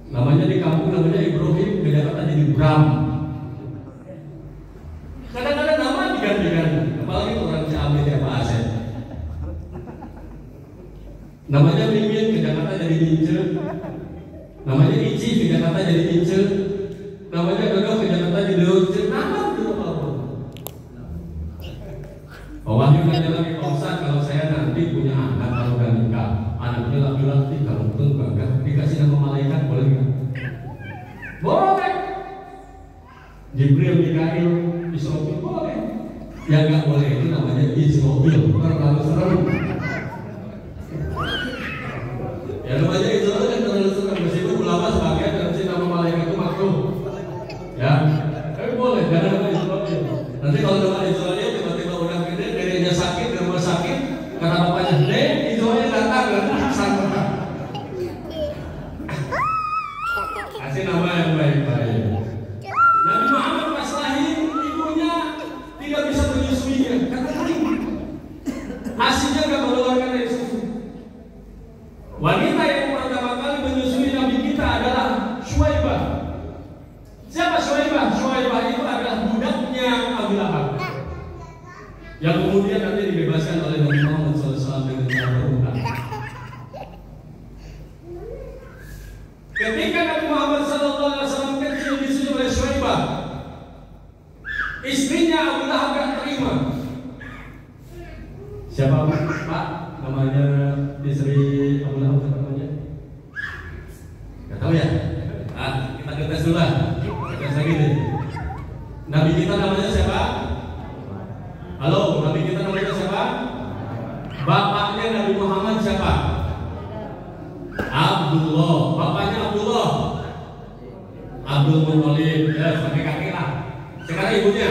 Namanya di kampung namanya Ibrahim ke Jakarta jadi Bram. Kadang-kadang nama diganti-ganti. Apalagi orang Ciamis ya Pak Asep. Namanya Mimin ke Jakarta jadi Mince. Namanya Ici ke Jakarta jadi Ince. Namanya Dodo ke Jakarta jadi Doce. Nama dulu apa? Wahyu nanya lagi Pak Ustaz, kalau saya nanti punya anak kalau udah nikah, anaknya laki-laki, kalau betul enggak dikasih nama malaikat boleh nggak? Boleh. Jibril, Mikail, Israfil boleh. Yang nggak boleh itu namanya Israfil, terlalu serem. Ya namanya Israfil kan terlalu serem. Meskipun ulama sebagian dalam nama malaikat itu makruh. Ya, tapi boleh. Jangan nama Israfil. Nanti kalau nama Israfil tiba-tiba udah gede, dedeknya sakit, di rumah sakit, kata bapaknya, "Dek, Israfil datang dan sama." Kasih nama yang baik-baik. Nabi Muhammad pas lahir ibunya tidak bisa menyusuinya, kata kering. Asinya nggak mengeluarkan air susu. Wanita yang pertama kali menyusui Nabi kita adalah Syuaibah. Siapa Syuaibah? Syuaibah itu adalah budaknya Abu Lahab, yang kemudian nanti dibebaskan oleh Nabi Muhammad SAW dengan cara berhutang. Ketika Nabi Muhammad SAW kecil disusui oleh Syuaibah, istrinya Abu Lahab gak terima. Siapa Pak? Namanya istri Abu Lahab namanya? Gak tahu ya? Kita tes dulu lah. Tes lagi deh. Nabi kita namanya siapa? Halo, Nabi kita namanya siapa? Bapaknya Nabi Muhammad siapa? Abdullah. Bapaknya Abdullah. Abdul Muthalib. Ya, pakai kaki lah. Sekarang ibunya.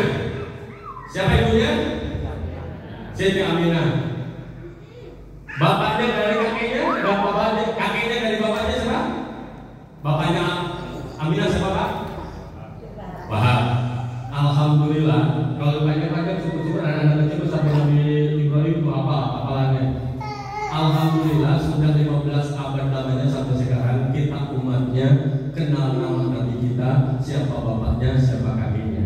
Siapa ibunya? Siti Aminah. Bapaknya dari kakeknya, kakeknya dari bapaknya siapa? Bapaknya Aminah siapa Pak? Wahab. Alhamdulillah. Kalau banyak-banyak syukur-syukur anak-anak kecil sampai Nabi Ibrahim itu apalannya. Alhamdulillah sudah 15 abad lamanya sampai sekarang kita umatnya kenal nama Nabi kita, siapa bapaknya, siapa kakeknya,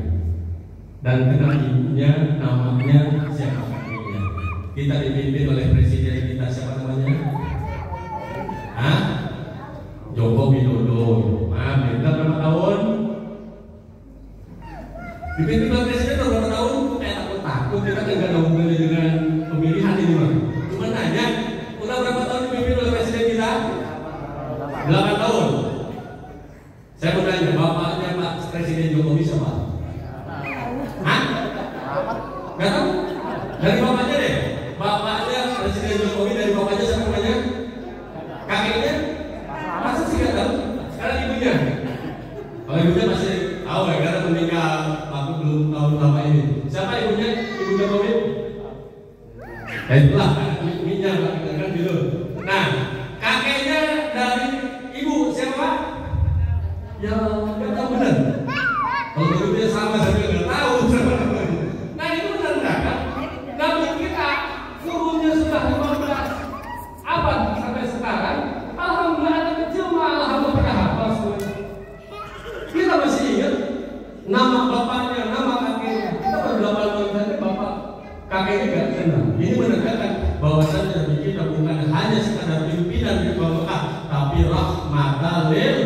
dan kenal ibunya, namanya, siapa kakeknya. Kita dipimpin oleh presiden kita, siapa namanya? Joko Widodo. Kita berapa tahun? Dipimpin oleh presiden berapa tahun? Takut kita kan nggak ada hubungannya dengan pemilihan ini Bang. Cuma nanya, udah berapa tahun dipimpin oleh presiden kita? 8 tahun. Saya mau tanya, bapaknya Pak Presiden Jokowi siapa? Gak tahu? Dari bapaknya deh. Bapaknya Presiden Jokowi dari bapaknya siapa namanya? Kakeknya? Masa sih gak tahu? Sekarang ibunya. Kalau ibunya masih tahu ya, karena meninggal. Aku belum tahu nama ini. Siapa ibunya? Ibu Jokowi? Itulah ibunya kan dulu. Nah, kakeknya dari ibu siapa? Ya nggak tahu benar. Kalau ibunya sama saya nggak tahu. Nah itu benar nggak kan? Nabi kita umurnya sudah 15 abad sampai sekarang. Alhamdulillah anak kecil malah pada hafal semuanya. dikenal. Ini menandakan bahwasannya Nabi kita bukan hanya sekadar pimpinan di Mekah, tapi rahmatan lil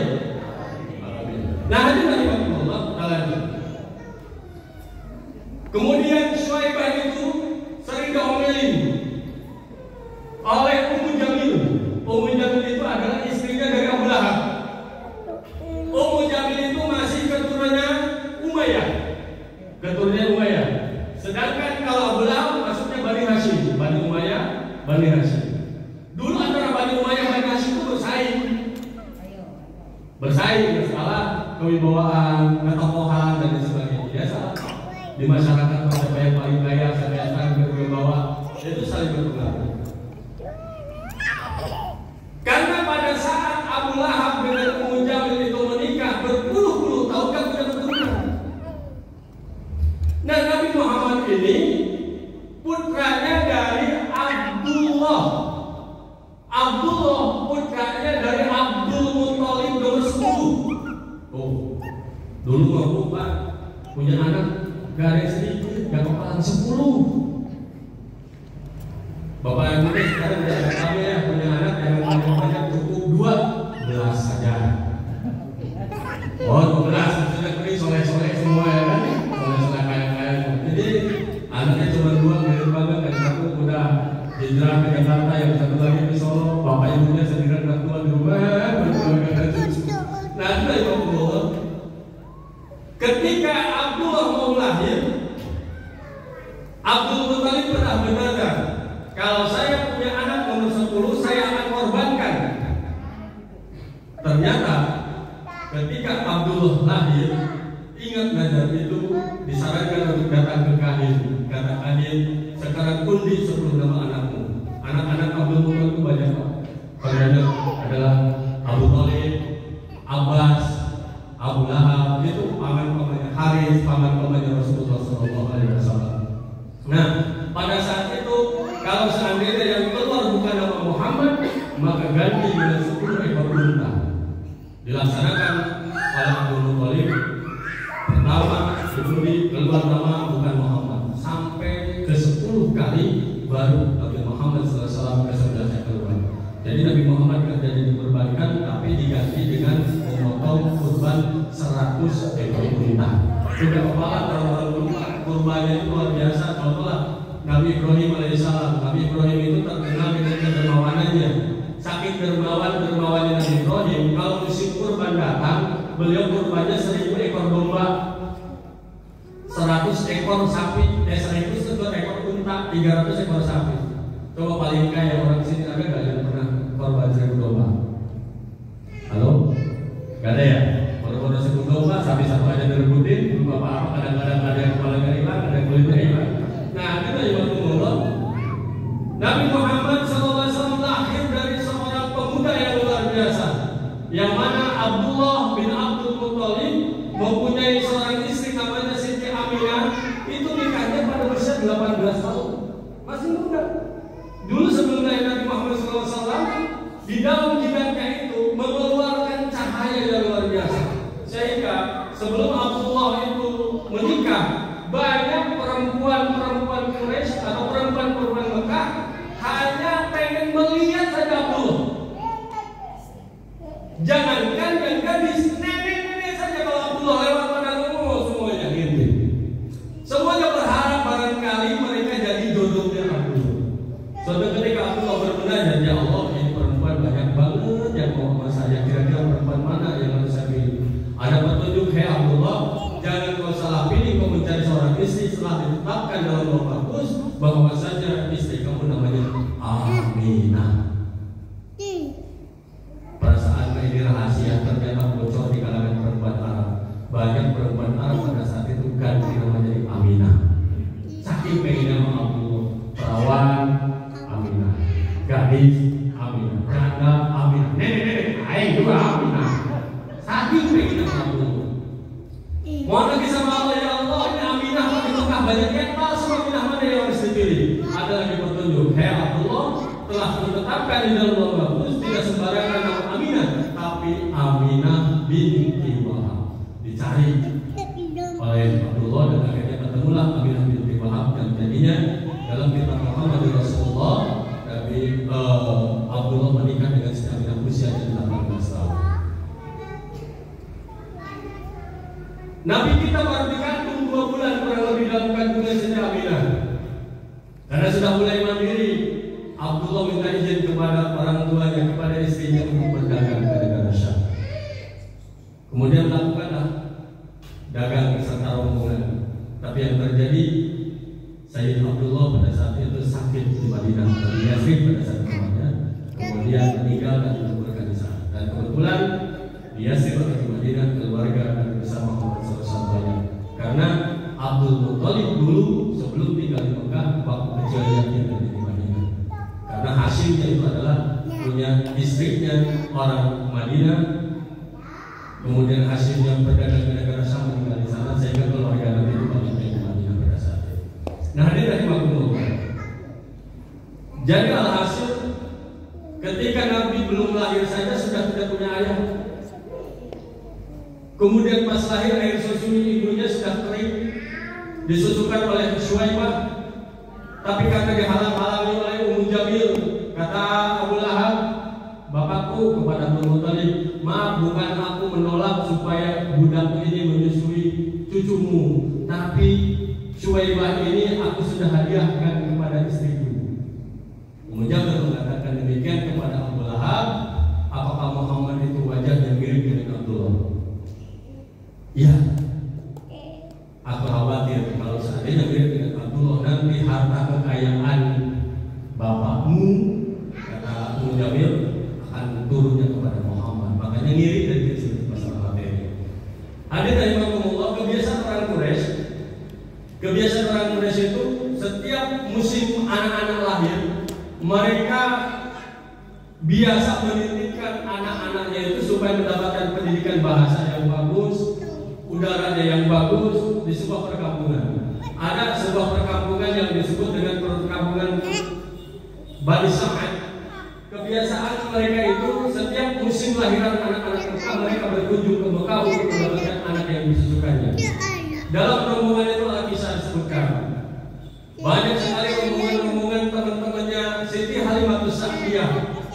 alamin. Nah, hadirin rahimakumullah, kita lanjut. Kemudian Syuaibah itu sering diomelin oleh Ummu Jamil. Ummu Jamil itu adalah istrinya dari Abu Lahab. Ummu Jamil itu masih keturunannya Umayyah. Sedangkan kalau Abu Lahab maksudnya Bani Hashim, Bani Umayyah, Bani Hashim. Dulu antara Bani Umayyah dan Bani Hashim itu bersaing masalah kewibawaan, ketokohan dan sebagainya. Biasa di masyarakat siapa yang paling kaya, siapa yang paling berwibawa, itu saling berpengaruh. Karena pada saat Abu Lahab dengan Ummu Jamil itu menikah berpuluh-puluh tahun kan punya keturunan. Nah, Nabi Muhammad ini putranya dari Abdullah. Abdullah putranya dari Abdul Muthalib nomor 10. Oh, dulu aku Pak punya anak gak ada yang sedikit, gak kepalan 10. Bapak yang ini sekarang tidak ada kami ya, punya anak yang banyak cukup 12 saja. Oh, 12 maksudnya ini soleh-soleh semua ya kan? Soleh-soleh kaya-kaya. Jadi anaknya cuma 2, mirip banget, yang satu udah hijrah ke Jakarta, yang satu lagi di Solo. Bapak ibunya sendirian anak tua di rumah, berkeluarga cucu. Nah, itu dari Abdullah. Ketika Abdullah mau lahir, Abdul Muthalib pernah bernazar, kalau saya punya anak nomor 10, saya akan korbankan. Ternyata ketika Abdullah lahir, ingat nazar itu disarankan untuk datang ke kahin. Kata kahin, sekarang undi 10 nama anakmu. Anak-anak Abdul Muthalib itu banyak Pak. Banyak adalah Abu Thalib, Abbas, Abu Lahab, itu paman-pamannya Haris, paman-pamannya Rasulullah SAW. Nah, pada saat itu kalau seandainya yang keluar bukan nama Muhammad, maka ganti dengan 10 ekor unta. Dilaksanakan oleh Abdul Muthalib. Pertama, diberi keluar nama bukan Muhammad. Sampai ke 10 kali baru Nabi Muhammad SAW ke-11 keluar. Jadi Nabi Muhammad tidak jadi diperbankan, tapi diganti dengan memotong kurban 100 ekor unta. Sudah kepala orang-orang kurbannya itu luar biasa. Contohlah Nabi Ibrahim alaihissalam. Nabi Ibrahim itu terkenal dengan kedermawanannya. Saking dermawannya Nabi Ibrahim, kalau musim kurban datang, beliau kurbannya 1000 ekor domba, 100 ekor sapi, 100 ekor unta, 300 ekor sapi. Coba paling kaya orang sini ada nggak yang pernah korban 1000 domba? Halo? Gak ada ya? Kalau 1000 domba, sapi satu aja direbutin, belum apa-apa. Kadang-kadang ada yang kepalanya hilang, ada yang kulitnya hilang. Nah, kita juga Nabi Muhammad SAW lahir dari seorang pemuda yang luar biasa, yang mana Abdullah bin Abdul Muthalib mempunyai seorang istri namanya Siti Aminah. Itu nikahnya pada usia 18 tahun, masih muda. Dulu sebelum lahir Nabi Muhammad SAW, di dalam jidatnya itu mengeluarkan cahaya yang luar biasa, sehingga sebelum Abdullah itu menikah, banyak perempuan-perempuan Quraisy atau perempuan-perempuan Mekah hanya pengen melihat saja Abdullah. Jangankan yang gadis, nenek-nenek saja kalau Abdullah lewat padang semuanya ngintip. Semuanya berharap barangkali mereka jadi jodohnya Abdullah. Suatu ketika Abdullah bermunajat, ya Allah, ini perempuan banyak banget yang mau sama saya. Kira-kira perempuan mana yang harus saya pilih? Ada petunjuk, hei Abdullah, jangan kau salah pilih, kau mencari seorang istri setelah ditetapkan dalam bagus bahwa saja istri kamu namanya Aminah. Perasaan ini rahasia ternyata bocor di kalangan perempuan Arab. Banyak perempuan Arab pada saat itu ganti namanya Aminah. Saking pengennya sama Abdullah, perawan Aminah, gadis Aminah, janda Aminah, nenek-nenek, ayo juga Aminah. Saking pengennya sama Abdullah. Mohon lagi sama Allah, ya Allah, ini Aminah di Mekah banyak yang tahu sama Aminah mana yang harus dipilih. Ada lagi petunjuk, hei Abdullah, telah ditetapkan di dalam bagus, tidak sembarangan nama Aminah, tapi Aminah binti Wahab. Dicari oleh Abdullah dan akhirnya ketemulah Aminah binti Wahab, dan jadinya dalam kitab Nabi kita baru dikandung 2 bulan kurang lebih dalam kandungan Siti Aminah. Karena sudah mulai mandiri, Abdullah minta izin kepada orang tuanya, kepada istrinya untuk berdagang ke negara Syam. Kemudian melakukanlah dagang serta rombongan. Tapi yang terjadi, Sayyid Abdullah pada saat itu sakit di Madinah, di Yathrib pada saat namanya, kemudian meninggal dan dikuburkan di sana. Dan kebetulan di Yathrib atau di Madinah keluarga Nabi besar Muhammad SAW. Karena Abdul Muthalib dulu sebelum tinggal di Mekah, waktu kecilnya tinggal di Madinah. Karena Hashimnya itu adalah punya istrinya orang Madinah. Kemudian Hashimnya berdagang ke negara Syam, tinggal di sana, sehingga keluarga Nabi itu balik ke Madinah pada saat itu. Nah, hadir dari makumullah. Jadi alhasil ketika Nabi belum lahir saja sudah tidak punya ayah. Kemudian pas lahir air susu ibunya sudah kering, disusukan oleh Syuaibah. Tapi karena dihalang-halangi oleh Ummu Jamil, kata Abu Lahab, bapakku kepada Abdul Muthalib, maaf, bukan aku menolak supaya budakku ini menyusui cucumu, tapi Syuaibah ini aku sudah hadiahkan kepada istriku. Ummu Jamil mengatakan demikian kepada Abu Lahab, apakah Muhammad itu wajahnya mirip dengan Abdullah? Ya, aku khawatir kalau seandainya mirip dengan Abdullah, nanti harta kekayaan bapakmu, kata Ummu Jamil, akan turunnya kepada Muhammad. Makanya ngiri dari kecil masalah materi. Ada dari Allah, kebiasaan orang Quraisy. Kebiasaan orang Quraisy itu setiap musim anak-anak lahir, mereka biasa menitipkan anak-anaknya itu supaya mendapatkan pendidikan bahasa yang bagus, udaranya yang bagus di sebuah perkampungan. Ada sebuah perkampungan yang disebut dengan perkampungan Bani Sa'ad. Kebiasaan mereka itu setiap musim lahiran anak-anak Mekah, mereka berkunjung ke Mekah untuk mendapatkan anak yang disusukannya. Dalam rombongan itu bisa disebutkan banyak sekali rombongan teman-temannya Siti Halimatus Sa'diyah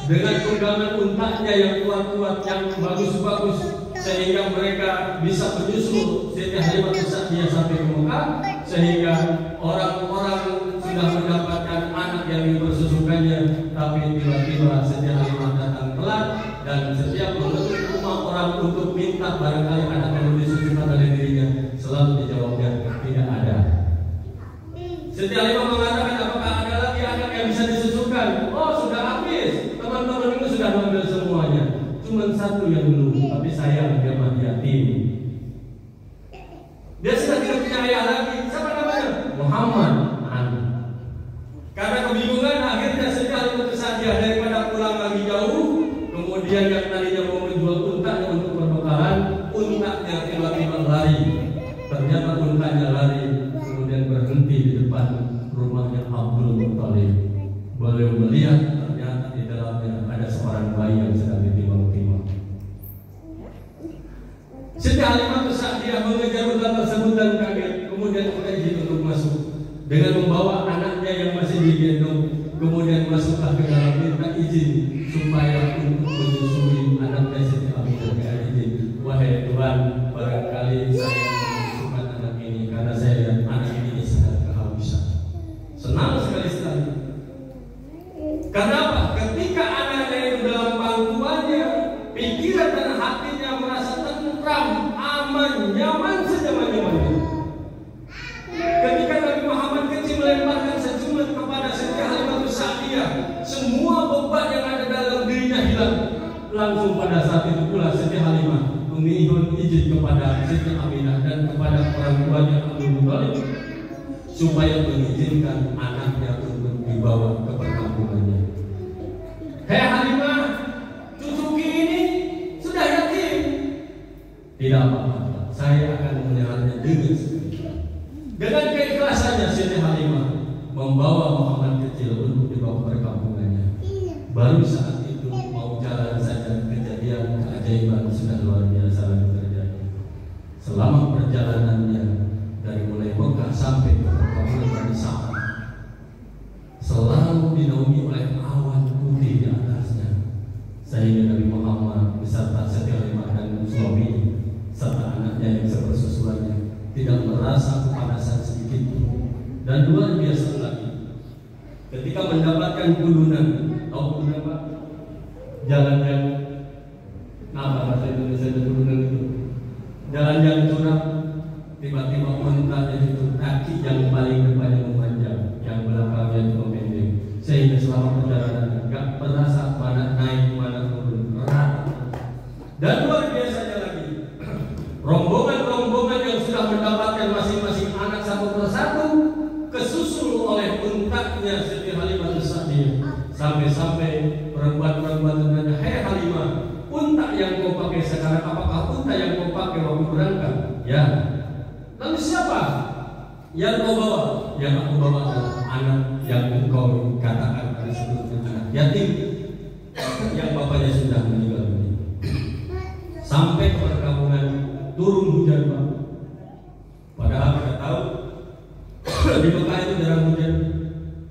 dengan tunggangan untanya yang kuat-kuat, yang bagus-bagus, sehingga mereka bisa menyusul Siti Halimatus Sa'diyah sampai ke Mekah, sehingga orang-orang sudah mendapatkan anak yang dipersusukannya, tapi tiba-tiba Siti Halimah datang telat dan setiap mengetuk rumah orang untuk minta barangkali anak yang disusukan oleh dirinya, selalu dijawabnya tidak ada. Siti Halimah mengatakan, apakah ada lagi anak yang bisa disusukan? Oh, sudah habis, teman-teman itu sudah mengambil semuanya, cuma satu yang belum, tapi sayang dia mati yatim. Dia sudah tidak punya ayah lagi. Siapa namanya? Muhammad. Karena kebingungan, akhirnya Siti Halimatus Sa'diyah daripada pulang lagi jauh, kemudian yang tadinya mau menjual untanya untuk perbekalan, untanya tiba-tiba lari. Ternyata untanya lari, kemudian berhenti di depan rumahnya Abdul Muthalib. Beliau melihat ternyata di dalamnya ada seorang bayi yang sedang ditimbang-timbang. Siti Halimatus Sa'diyah mengejar unta tersebut dan kaget, kemudian izin untuk masuk dengan membawa anaknya yang masih digendong. Kemudian masuklah ke dalam, minta izin supaya untuk menyusui anaknya Siti Aminah. Izin, wahai Tuhan, barangkali saya menyusukan anak ini karena saya lihat anak ini sangat kehausan. Senang sekali. Kenapa? Ketika anaknya itu dalam pangkuannya, pikiran dan hatinya merasa tentram, aman, nyaman senyaman-nyamannya. Ketika Nabi Muhammad kecil melemparkan sejumat kepada Siti Halimatus Sa'diyah, semua beban yang ada dalam dirinya hilang. Langsung pada saat itu pula Siti Halimah memohon izin kepada Siti Aminah dan kepada orang tuanya Abdul Muthalib supaya mengizinkan anaknya untuk dibawa ke perkampungannya. Hei Halimah, cucuki ini sudah yatim. Tidak apa-apa, saya akan memelihara dengan sepenuhnya. Dengan keikhlasannya Siti Halimah membawa Muhammad kecil untuk dibawa ke perkampungannya. Baru saat itu mau jalan saja, kejadian keajaiban sudah luar biasa terjadi. Selama perjalanannya dari mulai Mekah sampai ke perkampungan Bani Sa'ad, selalu dinaungi oleh awan putih di atasnya, sehingga Nabi Muhammad beserta Siti Halimah dan suami serta anaknya yang sepersusuannya tidak merasa kepanasan sedikit pun. Dan luar biasa lagi, ketika mendapatkan gunungan, tahu gunungan Pak? Jalan yang apa bahasa Indonesia itu gunungan itu? Jalan yang curam, tiba-tiba untanya itu kaki yang paling depannya memanjang, yang belakangnya itu memendek, sehingga selama perjalanan nggak merasa mana naik mana turun, rata. Dan luar biasanya lagi, rombongan-rombongan yang sudah mendapatkan masing-masing anak satu persatu kesusul oleh untaknya Siti Halimah Sa'diyah, sampai-sampai perempuan-perempuan bertanya, "Hei Halimah, unta yang kau pakai sekarang apakah unta yang kau pakai waktu berangkat?" "Ya." "Lalu siapa yang kau bawa?" "Yang aku bawa adalah anak yang engkau katakan pada sebelumnya anak yatim yang bapaknya sudah meninggal dunia." Sampai ke perkampungan turun hujan Pak. Padahal kita tahu di Mekah itu jarang hujan.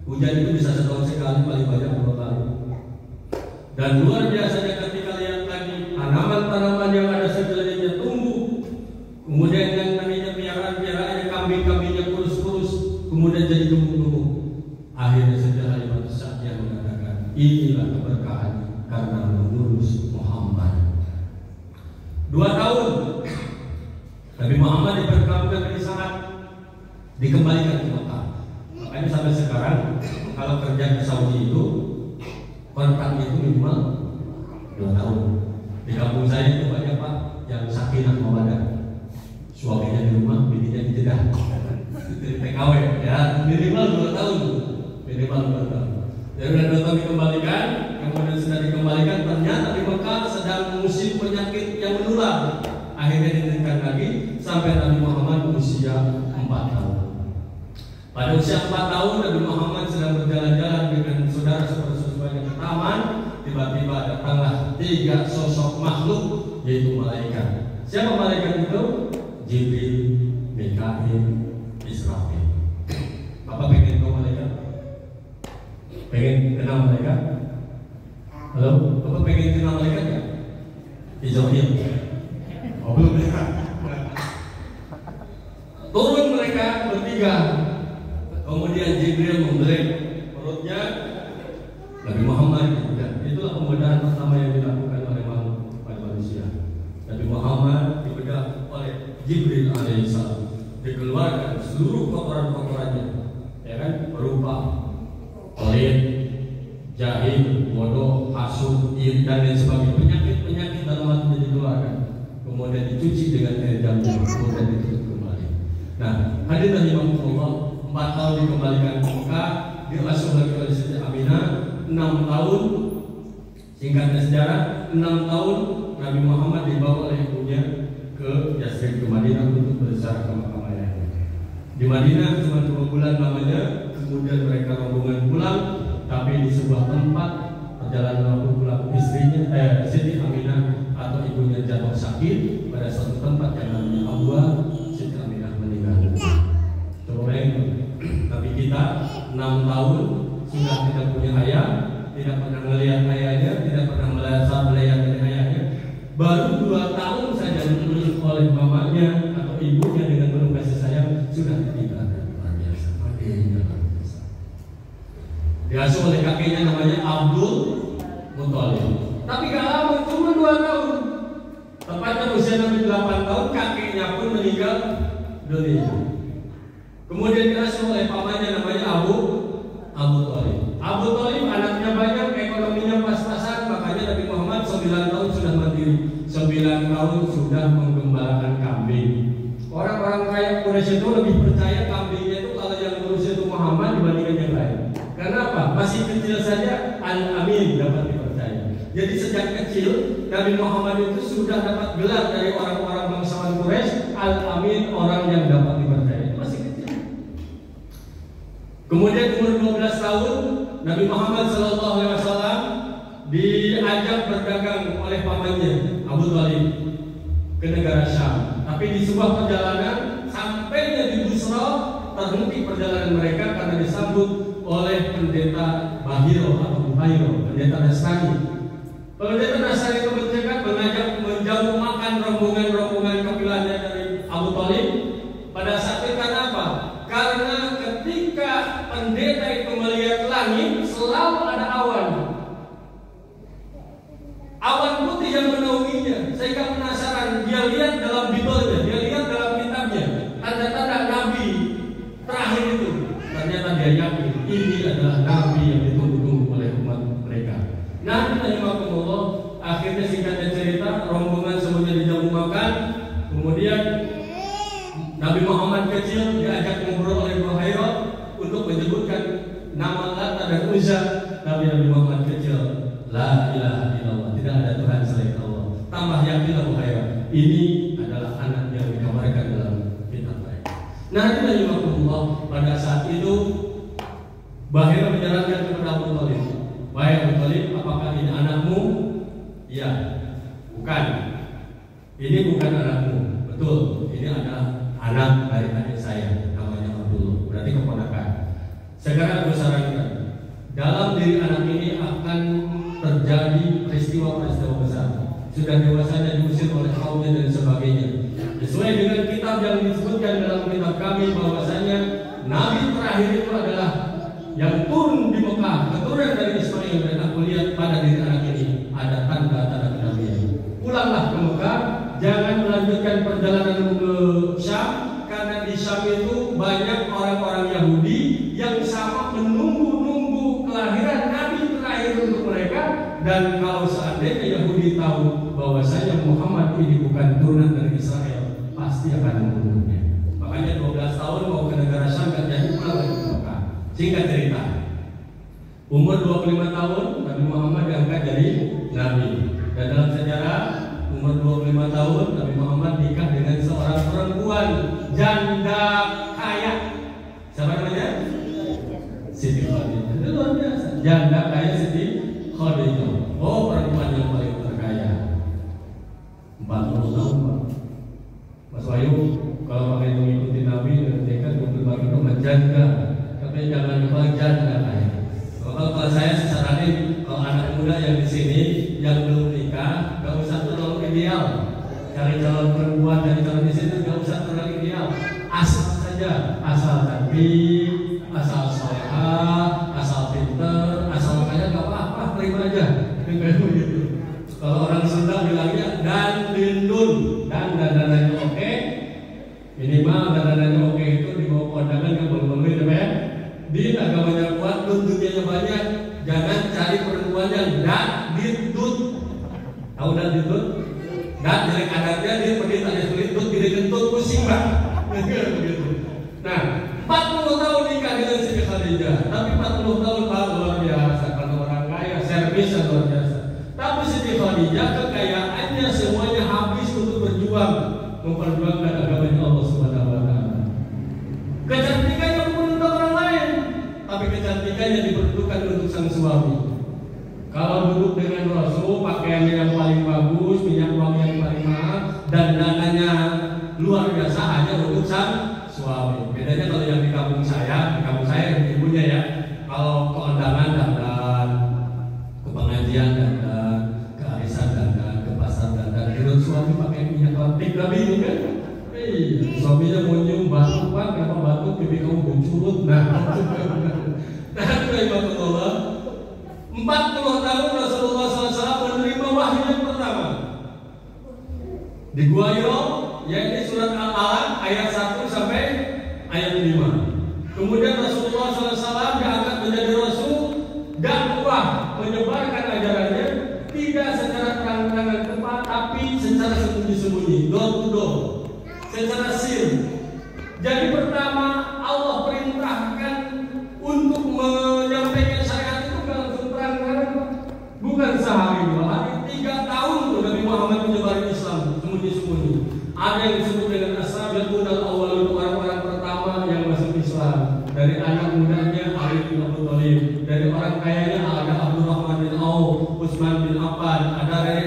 Hujan itu bisa setahun sekali, paling banyak 2 kali. Dan luar biasanya ketika lihat lagi tanaman-tanaman yang ada sekelilingnya tumbuh, kemudian yang tadinya piaraan-piaraan kambing-kambingnya kurus-kurus, kemudian jadi gemuk-gemuk. Akhirnya Siti Halimah Sa'diyah mengatakan, inilah keberkahan karena mengurus Muhammad. 2 tahun Nabi Muhammad diperkamukan di sana, dikembalikan ke Mekah. Makanya sampai sekarang kalau kerja ke Saudi itu kontraknya itu minimal 2 tahun. Di kampung saya itu banyak Pak yang sakinah mawaddah, suaminya di rumah, bininya di Jeddah, di TKW ya, minimal 2 tahun, minimal 2 tahun. Jadi sudah 2 tahun dikembalikan, kemudian sudah dikembalikan, ternyata di Mekah sedang musim penyakit yang menular. Akhirnya diberikan lagi sampai Nabi Muhammad usia 4 tahun. Pada usia 4 tahun Nabi Muhammad sedang berjalan-jalan dengan saudara-saudaranya ke taman. Tiba-tiba datanglah 3 sosok makhluk, yaitu malaikat. Siapa malaikat itu? Jibril, Mikail, Israfil. Bapak pengen tahu malaikat? Pengen kenal malaikat? Halo? Bapak pengen kenal malaikat ya? Israfil. Oh, belum ya? Turun mereka bertiga. Kemudian Jibril membelek perutnya Nabi Muhammad. Dan itulah pembedahan pertama yang dilakukan oleh manusia. Nabi Muhammad dibedah oleh Jibril alaihissalam, dikeluarkan seluruh kotoran-kotorannya, ya kan, berupa pelit, jahil, bodoh, hasud, iri dan lain sebagainya. Penyakit dalam hatinya dikeluarkan, kemudian dicuci dengan air jamur, kemudian ditutup kembali. Nah, hadirin rahimakumullah, 4 tahun dikembalikan ke Mekah, diasuh lagi oleh Siti Aminah 6 tahun. Singkatnya sejarah, 6 tahun Nabi Muhammad dibawa oleh ibunya ke Yasrib, ke Madinah untuk berziarah ke makam ayahnya. Di Madinah cuma 2 bulan namanya, kemudian mereka rombongan pulang, tapi di sebuah tempat perjalanan waktu pulang istrinya, Siti Aminah atau ibunya jatuh sakit pada suatu tempat yang namanya Abwa. Siti Aminah meninggal. Coba bayangin, tapi kita 6 tahun sudah tidak punya ayah, tidak pernah melihat ayahnya, tidak pernah melihat dari ayahnya. Baru 2 tahun saja diurus oleh mamanya atau ibunya dengan penuh kasih sayang, sudah ditinggalkan. Luar biasa, diasuh oleh kakeknya namanya Abdul Muthalib. Tapi gak lama, cuma 2 tahun. Tepatnya usia Nabi 8 tahun, kakeknya pun meninggal dunia. Kemudian diasuh oleh pamannya namanya Abu Thalib. Abu Thalib anaknya banyak, ekonominya pas-pasan, makanya Nabi Muhammad 9 tahun sudah mandiri, 9 tahun sudah menggembalakan kambing. Orang-orang kaya Quraisy itu lebih percaya kambingnya itu kalau yang ngurus itu Muhammad dibandingkan yang lain. Karena apa? Masih kecil saja Al-Amin dapat dipercaya. Jadi sejak kecil Nabi Muhammad itu sudah dapat gelar dari orang-orang bangsawan Quraisy, Al-Amin, orang yang dapat dipercaya. Itu masih kecil. Kemudian umur 12 tahun Nabi Muhammad SAW diajak berdagang oleh pamannya Abu Thalib ke negara Syam. Tapi di sebuah perjalanan sampainya di Busra, terhenti perjalanan mereka karena disambut oleh pendeta Bahiro atau Buhairo, pendeta Nasrani. Pendeta Nasrani itu mengajak menjauh makan rombongan-rombongan kabilahnya dari Abu Thalib. Pada selalu ada awan. Awan putih yang menaunginya, sehingga penasaran. Dia lihat dalam Bible-nya, dia lihat dalam kitabnya, tanda-tanda Nabi terakhir itu. Ternyata dia yakin ini adalah Nabi yang ditunggu-tunggu oleh umat mereka. Nabi rahimahullah, akhirnya singkatnya cerita, rombongan semuanya dijamu makan. Kemudian Nabi Muhammad kecil diajak ngobrol oleh Buhairah untuk menyebutkan nama Lata dan Uzza. Nabi Muhammad kecil, la ilaha illallah, tidak ada Tuhan selain Allah. Tambah yakinlah Buhairah, ini adalah anak yang dikabarkan dalam kitab mereka. Nabi rahimahullah, pada saat itu Buhairah menyarankan kepada Abu Thalib, wahai Abu Thalib, apakah ini anakmu? Ya, bukan. Ini bukan anakmu. Betul, ini adalah anak dari adik saya, namanya Abdullah, berarti keponakan. Sekarang aku sarankan, dalam diri anak ini akan terjadi peristiwa-peristiwa besar. Sudah dewasanya diusir oleh kaumnya dan sebagainya. Sesuai dengan kitab yang disebutkan dalam kitab kami, bahwasanya Nabi terakhir itu adalah yang turun di Mekah, keturunan dari Ismail. Dan aku lihat pada diri anak ini ada tanda-tanda kenabian. Pulanglah ke Mekah, jangan melanjutkan perjalanan ke Syam, karena di Syam itu banyak orang-orang Yahudi yang sama menunggu-nunggu kelahiran Nabi terakhir untuk mereka. Dan kalau seandainya Yahudi tahu bahwasanya Muhammad ini bukan turunan dari Israel, pasti akan membunuhnya. Makanya 12 tahun mau ke negara Syam, gak jadi pulang lagi ke Mekah. Singkat cerita, umur 25 tahun Nabi Muhammad diangkat jadi Nabi. Dan dalam sejarah, umur 25 tahun Nabi Muhammad nikah dengan seorang perempuan janda kaya. Siapa namanya? Siti Khadijah. Itu luar biasa. Janda kaya Siti Khadijah. Oh, perempuan yang paling terkaya. 40 tahun, Pak. Mas Wahyu, kalau pakai mengikuti Nabi dan nikah 25 itu menjanda. Tapi jangan lupa janda kaya. Kalau saya sesaranin, kalau anak muda yang di sini yang belum nikah, gak usah terlalu ideal. Cari calon perempuan dan calon istri itu gak usah terlalu ideal. Asal saja, asal cantik, asal solehah, asal pinter, asal kaya, gak apa-apa, terima aja. Kayak begitu. Kalau orang Sunda bilangnya dan dindun, dan dandanannya oke, minimal dandanannya oke itu di bawah kondangan yang belum-belum ya. Di agamanya kuat, dunianya banyak. Jangan cari perempuan yang dan ditut. Tahu dan ditut? Dan dari adatnya dia pergi tanya selitut, tidak kentut, pusing Pak. Nah, 40 tahun nikah dengan Siti Khadijah. Tapi 40 tahun Pak luar biasa. Kalau orang kaya, servis luar biasa. Tapi Siti Khadijah kekayaannya semuanya habis untuk berjuang, memperjuangkan agamanya Allah Subhanahu wa taala. Kecantikannya bukan untuk orang lain, tapi kecantikannya diperuntukkan untuk sang suami. Kalau duduk dengan Rasul, pakaiannya yang paling bagus, minyak wangi yang paling mahal, dan dananya luar biasa hanya untuk sang suami. Bedanya kalau yang di kampung saya yang ibunya ya, kalau ke undangan dandan, ke pengajian dandan, ke arisan dandan, ke pasar dandan, menurut suami pakai minyak wangi, gak bingung kan? Suaminya mau nyium batu, Pak, kenapa batu pipi kamu buncurut? Nah, Allah, 40 tahun Rasulullah SAW menerima wahyu yang pertama di Gua Hira, yaitu surat Al-Alaq ayat 1 sampai ayat 5. Kemudian Rasulullah SAW diangkat menjadi Rasul, dakwah menyebarkan ajarannya tidak secara terang-terangan tepat, tapi secara sembunyi-sembunyi, door to door, secara sir. Jadi pertama Allah perintahkan untuk menyampaikan syariat itu bukan langsung terang-terangan, bukan sehari 2 hari, 3 tahun tuh Nabi Muhammad menyebarkan Islam sembunyi-sembunyi. Ada yang disebut dengan as-sabiqun al-awwalun, orang-orang pertama yang masuk Islam. Dari anak mudanya Ali bin Abi Thalib, dari orang kayanya ada Abdurrahman bin Auf, Utsman bin Affan, ada dari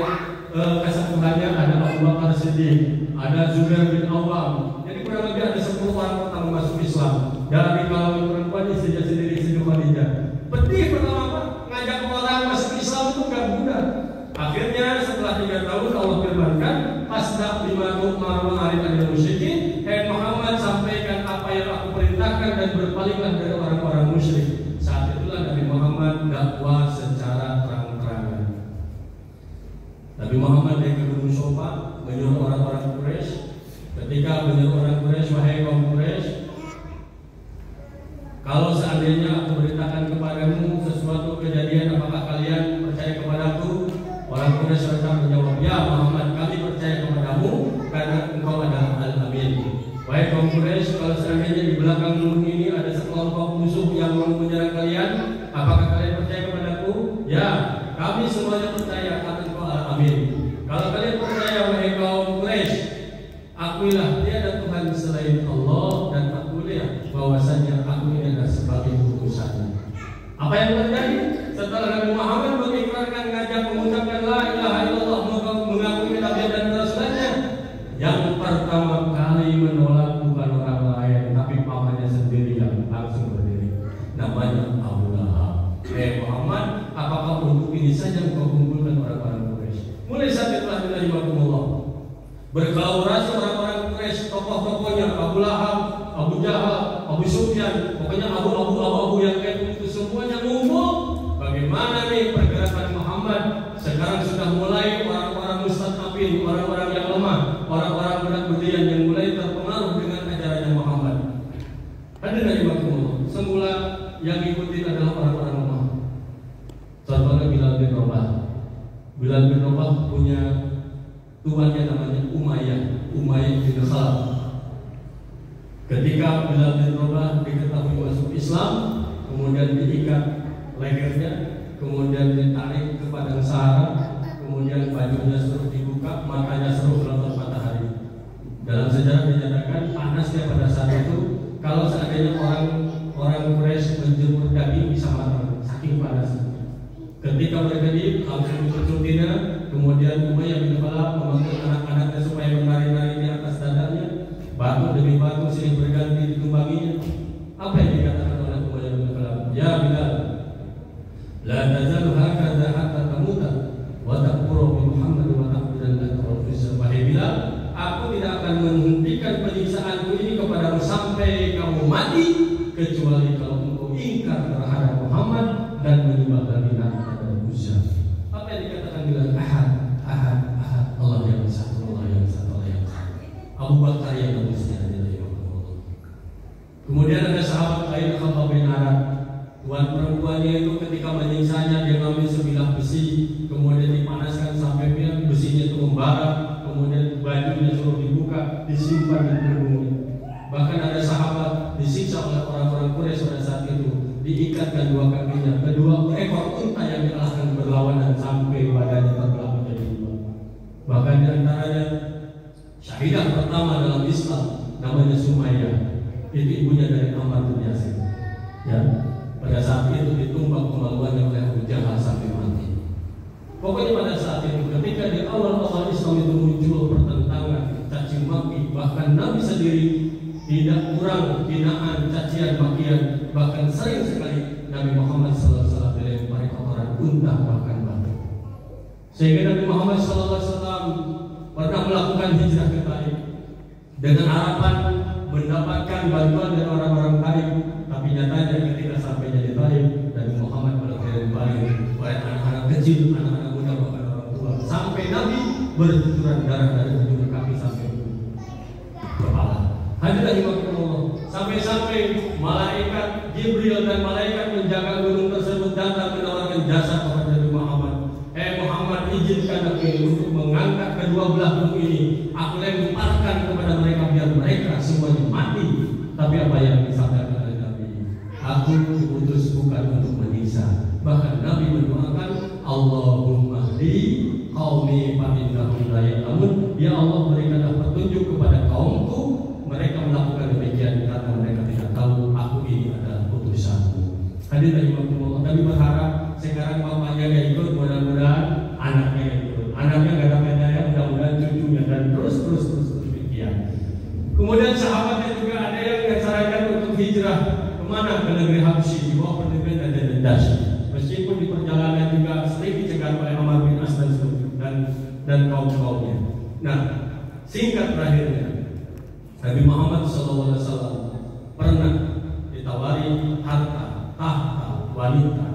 kesepuhannya ada Abu Bakar Siddiq, ada Zubair bin Awam. Jadi kurang lebih ada 10 orang pertama masuk Islam. Dari kalangan perempuan istrinya sendiri, Siti Khadijah. Pedih pertama apa? Ngajak orang masuk Islam itu gak mudah. Akhirnya setelah 3 tahun Allah firmankan, "Fasda' bima tu'mar wa a'rid 'anil musyrikin." Hai Muhammad, sampaikan apa yang aku perintahkan dan berpalinglah dari orang-orang musyrik. Saat itulah Nabi Muhammad Muhammad dakwah secara terang-terangan. Nabi Muhammad dari ke Gunung Sofa menyuruh orang-orang Quraisy. Ketika menyuruh orang Quraisy, wahai kaum Quraisy, kalau seandainya aku beritakan kepadamu sesuatu kejadian, apakah kalian percaya kepadaku? Orang Quraisy serta menjawab, ya Muhammad, kami percaya kepadamu karena engkau adalah Al-Amin. Wahai kaum Quraisy, kalau seandainya di belakang gunung ini ada sekelompok musuh yang mau menyerang kalian, apakah kalian percaya kepadaku? Ya, kami semuanya percaya karena engkau Al-Amin. Kalau kalian percaya, wahai kaum Quraisy, akuilah tiada Tuhan selain Allah, dan akuilah bahwasanya aku ini adalah sebagai utusannya. Apa yang terjadi setelah Nabi Muhammad mengikrarkan, ngajak mengucapkan la ilaha illallah, mengakui Nabi dan Rasulnya, yang pertama kali menolak bukan orang lain tapi pamannya sendiri yang langsung berdiri, namanya Abu Lahab. Muhammad, apakah untuk ini saja engkau kumpulkan orang-orang Quraisy? Mulai saat itulah Allah berkolaborasi orang-orang Quraisy, tokoh-tokohnya Abu Lahab, Abu Jahal, Abu Sufyan, pokoknya abu yang kayak itu semuanya ngumpul. Bagaimana nih pergerakan Muhammad? Sekarang sudah mulai orang-orang mustadafin, orang-orang yang lemah, orang-orang berat bedian yang mulai terpengaruh dengan ajarannya Muhammad. Hadirin rahimakumullah, semula yang ikutin adalah orang-orang lemah. Contohnya Bilal bin Rabah. Bilal bin Rabah punya tuannya namanya Umayyah bin Khalaf. Ketika Bilal bin Rabah diketahui masuk Islam, kemudian diikat lehernya, kemudian ditarik ke padang Sahara, kemudian bajunya suruh dibuka, matanya suruh melotot matahari. Dalam sejarah dinyatakan panasnya pada saat itu, kalau seandainya orang Quraisy menjemur daging bisa matang, saking panasnya. Ketika mereka langsung dikucutina, kemudian Umayyah bin Khalaf memanggil anak-anaknya supaya menari-nari di atas dadanya, batu demi batu silih berganti ditumbanginya. Apa yang dikatakan oleh Umayyah bin Khalaf? Ya Bilal, la tazalu hakadha hatta tamuta wa taquru bi Muhammad wa ta'budan anta wa tuzza. Wahai Bilal, aku tidak akan menghentikan penyiksaanku ini kepadamu sampai kamu mati, kecuali kalau engkau ingkar terhadap Muhammad dan menyembah Nabi dan Uzza. Apa yang dikatakan Bilal? Ahad, Allah yang satu, Allah yang satu. Abu Bakar yang manusia. Kemudian ada sahabat lain, Khabbab bin Arat. Tuan perempuannya itu ketika menyiksanya, dia ngambil sebilah besi, kemudian dipanaskan sampai besinya itu membara, kemudian bajunya suruh dibuka, disimpan di punggungnya. Bahkan ada sahabat disiksa oleh orang-orang Quraisy pada saat itu, diikatkan dua kakinya, kedua ekor unta yang dialahkan berlawanan sampai badannya terbelah menjadi dua. Bahkan di antaranya syahidah pertama dalam Islam namanya Sumayyah, itu ibunya dari Ammar bin Yasir. Ya, pada saat itu ditumbak kemaluannya oleh Abu Jahal sampai mati. Pokoknya pada saat itu ketika di awal-awal Islam itu muncul pertentangan, caci maki, bahkan Nabi sendiri tidak kurang hinaan, cacian, makian, bahkan sering sekali Nabi Muhammad SAW dilempari kotoran unta bahkan batu. Sehingga Nabi Muhammad SAW pernah melakukan hijrah ke Taif dengan harapan mendapatkan bantuan dari orang-orang Taif, tapi nyatanya ketika sampainya di Taif, Nabi Muhammad malah dilempari oleh anak-anak kecil, anak-anak muda, bahkan orang tua, sampai Nabi bercucuran darah dari ujung kaki sampai kepala. Hadirin rahimakumullah, sampai-sampai malaikat Jibril dan malaikat menjaga gunung tersebut datang menawarkan jasa kepada Nabi Muhammad. Muhammad, izinkan aku untuk mengangkat kedua belah gunung ini. Aku lemparkan kepada mereka biar mereka semuanya mati. Tapi apa yang disampaikan oleh Nabi? Aku diutus bukan untuk menyiksa. Bahkan Nabi mendoakan, Allahumma hdi qaumi fa innahum la ya'lamun. Ya Allah, berikanlah petunjuk kepada kaumku. Mereka melakukan demikian karena mereka tidak tahu aku ini adalah utusanmu. Hadirin rahimakumullah, kami berharap sekarang bapaknya gak ikut, mudah-mudahan anaknya ikut. Anaknya gak ada bedanya, mudah-mudahan cucunya, dan terus demikian. Kemudian sahabatnya juga ada yang disarankan untuk hijrah kemana? Ke negeri Habsyi, di bawah pendirian Raja Najashi. Meskipun di perjalanan juga sering dicegat oleh Amr bin As dan kaum-kaumnya. Nah, singkat terakhirnya, Nabi Muhammad SAW pernah ditawari harta, tahta, wanita.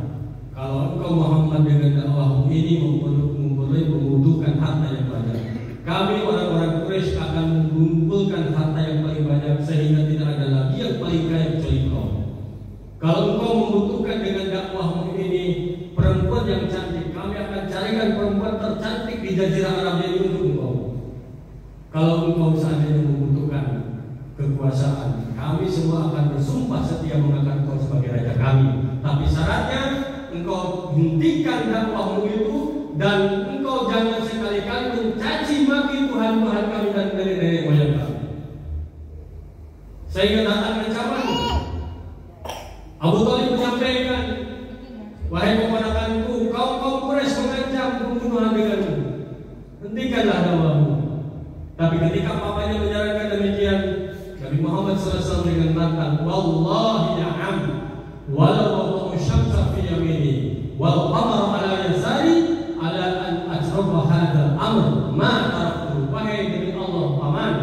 Jazirah Arab ini untuk engkau. Kalau engkau seandainya membutuhkan kekuasaan, kami semua akan bersumpah setia mengangkat engkau sebagai raja kami. Tapi syaratnya engkau hentikan dakwahmu itu dan engkau jangan sekali-kali mencaci maki Tuhan-Tuhan kami dan nenek-nenek moyang kami. Sehingga datang ancaman. Abu Thalib menyampaikan, wahai keponakanku, kaum Quraisy mengancam pembunuhan denganmu. Hentikanlah dakwahmu. Tapi ketika papanya menyarankan demikian, Nabi Muhammad SAW dengan lantang, wallahi ya am, walau wada'u syamsa fi yamini, wal qamara ala yasari, ala an ajraba hadha amr, ma taraktu. Wahai demi Allah, paman,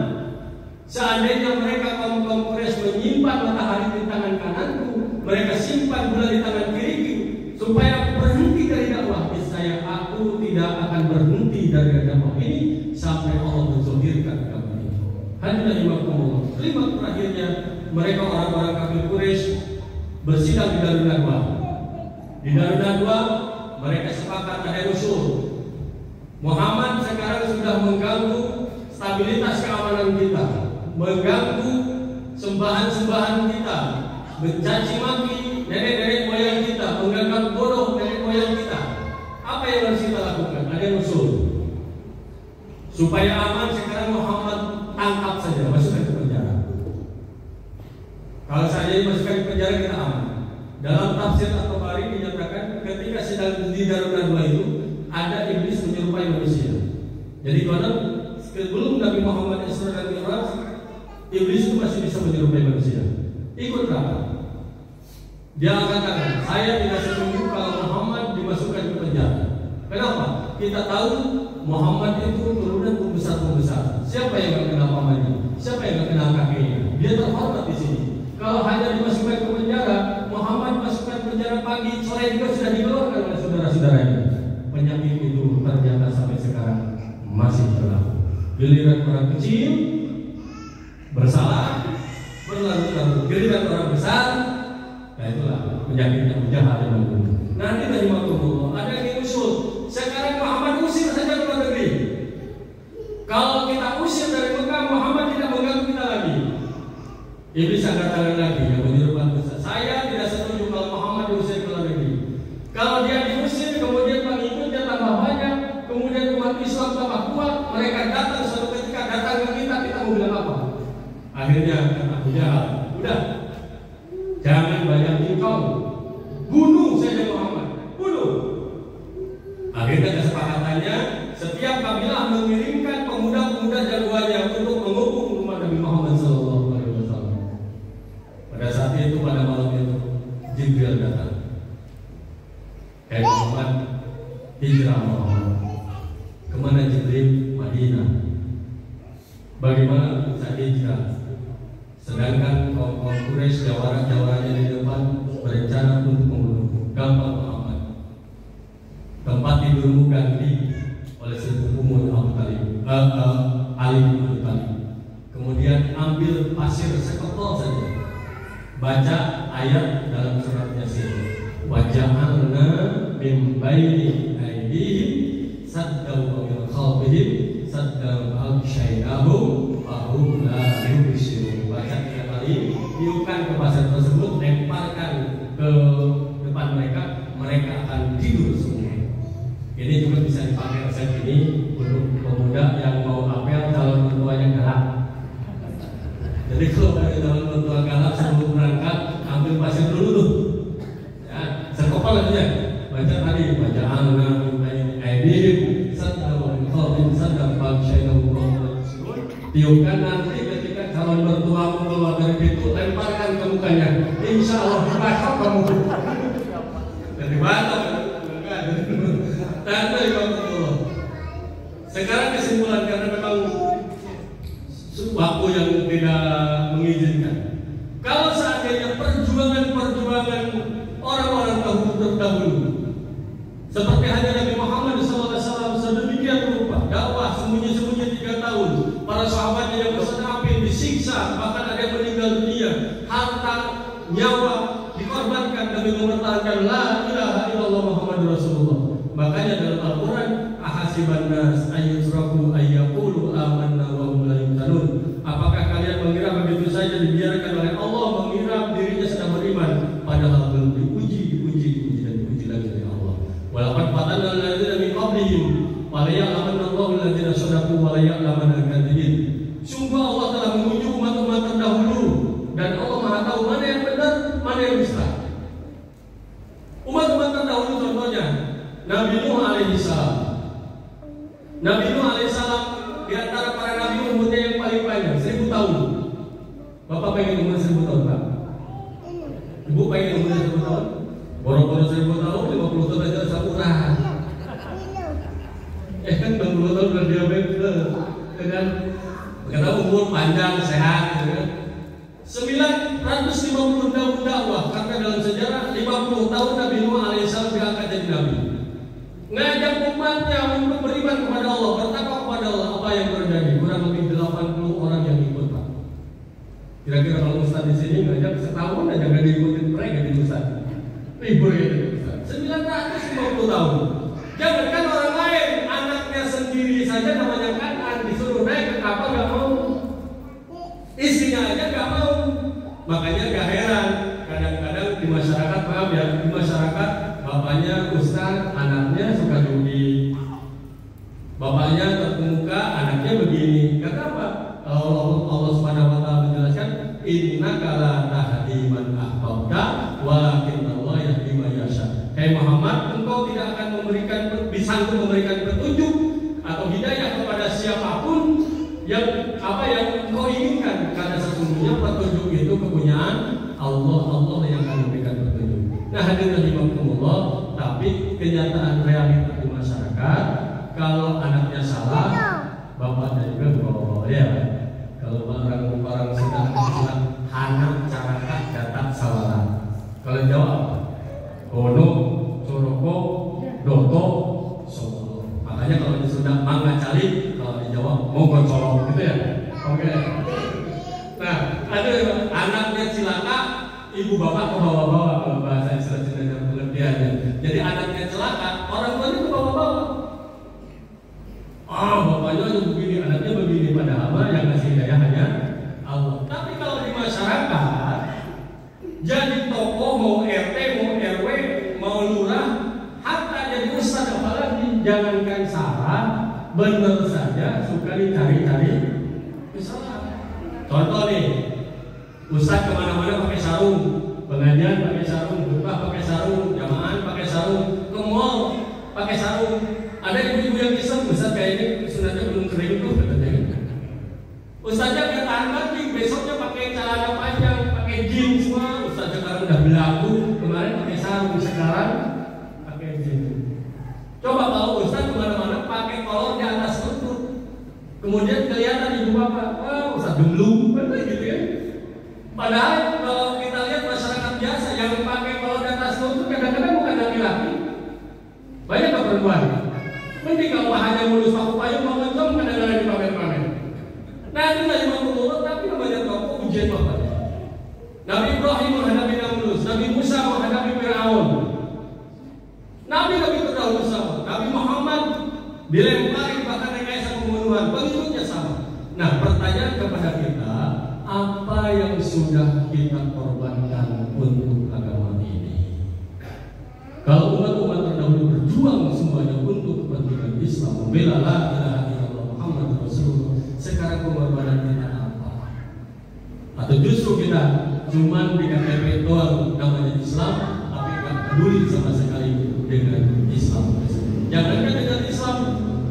seandainya mereka kaum Quraisy menyimpan matahari di tangan kananku, mereka simpan bulan di tangan kiriku, supaya aku berhenti dari dakwah, niscaya aku tidak akan berhenti dari dakwah ini sampai Allah menzohirkan kamu itu. Hadirin rahimakumullah. Kalimat terakhirnya, mereka orang-orang kafir Quraisy bersidang di Darun Nadwa. Di Darun Nadwa mereka sepakat ada usul. Muhammad sekarang sudah mengganggu stabilitas keamanan kita, mengganggu sembahan-sembahan kita, mencaci maki nenek-nenek moyang kita, menganggap bodoh nenek moyang kita. Apa yang harus kita lakukan? Ada usul. Supaya aman, sekarang Muhammad tangkap saja, masukkan ke penjara. Kalau saja dimasukkan ke penjara kita aman. Dalam tafsir At-Tabari dinyatakan ketika sedang di Darun Nadwa itu ada iblis menyerupai manusia. Jadi konon sebelum Nabi Muhammad Isra dan Mi'raj, iblis itu masih bisa menyerupai manusia. Ikut rapat. Dia katakan, saya tidak setuju kalau Muhammad dimasukkan ke penjara. Kenapa? Kita tahu Muhammad itu turunan pembesar-pembesar. Siapa yang gak kenal pamannya? Siapa yang gak kenal kakeknya? Dia terhormat di sini. Kalau hanya dimasukkan ke penjara, Muhammad masukkan penjara pagi, sore juga sudah dikeluarkan oleh saudara-saudaranya. Penyakit itu ternyata sampai sekarang masih berlaku. Giliran orang kecil bersalah, berlarut-larut. Giliran orang besar, nah itulah penyakit yang jahat yang membunuh. Nanti dari Makumullah ada yang usul. Sekarang Muhammad usir saja ke luar negeri. Kalau kita usir dari Mekah, Muhammad tidak mengganggu kita lagi. Iblis angkat tangan lagi yang menyerupai besar. Saya tidak setuju kalau Muhammad diusir ke luar negeri. Kalau dia diusir, kemudian pengikutnya tambah banyak, kemudian umat Islam tambah kuat, mereka datang suatu ketika datang ke kita mau bilang apa? Akhirnya kata Abu Jahal, udah, jangan banyak engkau, bunuh saja Muhammad, bunuh. Akhirnya kesepakatannya, setiap kabilah mengirimkan pemuda-pemuda jagoannya untuk menghukum umat Nabi Muhammad SAW. Pada saat itu, pada malam itu, Jibril datang. Kayak Muhammad, hijrah Muhammad. Kemana Jibril? Madinah. Bagaimana bisa hijrah? Sedangkan kaum Quraisy jawara-jawaranya di depan berencana untuk membunuh. Gampang Muhammad. Tempat tidurmu ganti oleh sepupumu Abu Talib, Ali bin Abi Thalib. Kemudian ambil pasir sekotol saja. Baca ayat dalam surat Yasin. Waja'alna min baini aydihim saddan wa min khalfihim saddan al-syainahum fahum la yubsirun. Baca tiga kali, tiupkan ke pasir tersebut, lemparkan ke depan mereka, mereka akan tidur semua. Ini juga bisa dipakai resep ini untuk pemuda yang mau apel calon mertuanya galak. Jadi kalau ada calon mertua galak sebelum berangkat, ambil pasir dulu tuh. Ya, sekopal aja. Baca tadi, baca anna min aydihim sadda wa min khalfihim sadda fa'syainahum. Tiupkan nanti ketika calon mertua keluar dari pintu, lemparkan ke mukanya. Insya Allah dibakar kamu. Dan dibakar. Tanda Allah. Sekarang kesimpulan, karena memang waktu yang tidak mengizinkan. Kalau seandainya perjuangan orang-orang terdahulu, seperti hanya Nabi Muhammad SAW sedemikian rupa, dakwah sembunyi-sembunyi 3 tahun, para sahabatnya yang bersenapin disiksa, bahkan ada yang meninggal dunia, harta, nyawa dikorbankan demi mempertahankan la ilaha illallah Muhammadur Rasulullah. Makanya dalam Al-Quran, ahasiban nas Walaqad fatanna alladziina min qablihim wa la ya'lamanna Allahu alladziina shadaqu wa la ya'lamanna al-kadzibin. Sungguh Allah telah menguji umat-umat terdahulu dan Allah Maha tahu mana yang benar, mana yang dusta. Umat-umat terdahulu contohnya Nabi Nuh alaihissalam. Nabi Nuh alaihissalam di antara para nabi umurnya yang paling panjang 1000 tahun. Bapak pengen umur 1000 tahun, Pak? Ibu pengen umur 1000 tahun? Boro-boro 1000 tahun, 50 tahun aja sakuran. Kan 60 tahun udah diabetes, kan? Karena umur panjang, sehat, kan? 950 tahun dakwah, karena dalam sejarah 50 tahun Nabi Nuh alaihissalam diangkat jadi nabi. Ngajak umatnya untuk beriman kepada Allah, bertakwa kepada Allah. Apa yang terjadi? Kurang lebih 80 orang yang ikut, Pak. Kira-kira kalau Ustaz di sini ngajak setahun aja nggak diikutin mereka di Ustaz. Libur ya di Ustaz. 950 tahun. Jangankan orang lain, anaknya sendiri saja namanya Kanan disuruh naik ke kapal nggak mau. Istrinya aja nggak mau. Makanya gak heran kadang-kadang di masyarakat, maaf ya, di masyarakat bapaknya Ustaz, anaknya suka judi. Bapaknya terkemuka, anaknya begini. Kenapa? Allah Subhanahu wa taala menjelaskan, innaka la tahdi man ahbabta walakin Allah yahdi man yasha. Hai Muhammad, engkau tidak akan disanggup memberikan petunjuk atau hidayah kepada siapapun yang engkau inginkan, karena sesungguhnya petunjuk itu kepunyaan Allah. Allah yang akan memberikan petunjuk. Nah, hadirin rahimakumullah, tapi kenyataan realita di masyarakat, kalau anaknya salah, bapaknya juga bawa-bawa ya. Kalau barang sedang bilang anak carakat datak sawaran. Kalau jawab Bono, Soroko, Doto, Solo. Makanya kalau di Sunda mangga cali, kalau dijawab monggo colok gitu ya. Oke. Nah, ada anaknya celaka, ibu bapak ke bawah-bawah, kalau bahasa istilah pengertiannya. Jadi anaknya celaka, orang tuanya ke bawah-bawah. Bapaknya aja begini, anaknya begini, padahal yang ngasih hidayah hanya Allah. Tapi kalau di masyarakat, jadi tokoh mau RT, mau RW, mau lurah, hatta jadi ustaz apalagi, jangankan salah, benar saja suka dicari-cari kesalahan. Contoh nih, ustaz kemana-mana pakai sarung, pengajian pakai sarung, khutbah pakai sarung, jamaah pakai sarung, ke mall pakai sarung. Ada ibu-ibu yang kisah, ustaz kayaknya sunatnya belum kering tuh katanya. Ustaznya nggak tahan banting, besoknya pakai celana panjang, pakai jeans semua. Ustaznya sekarang udah belagu, kemarin pakai sarung, sekarang pakai jeans. Coba kalau ustaz kemana-mana pakai kolor di atas lutut, kemudian kelihatan ibu bapak, wah ustaz gemblung, betul gitu ya. Padahal kalau kita lihat masyarakat biasa yang pakai kolor di atas lutut kadang-kadang bukan laki-laki, banyak perempuan. Mending kalau hanya mulus paku payung mau ngejom kadang-kadang dipamer-pamer. Nah itu lagi mau tapi namanya tokoh ujian bapaknya. Nabi Ibrahim menghadapi Namrus, Nabi Musa menghadapi Fir'aun. Nabi terdahulu sama, Nabi Muhammad dilempari bahkan rekayasa pembunuhan, pengikutnya sama. Nah pertanyaan kepada kita, apa yang sudah kita korbankan untuk agama ini? Kalau umat-umat terdahulu berjuang semuanya untuk kepentingan Islam, membela la ilaha illallah Muhammad Rasulullah, sekarang pengorbanan kita apa? Atau justru kita cuman di KTP doang namanya Islam, tapi nggak peduli sama sekali dengan Islam. Jangankan dengan Islam,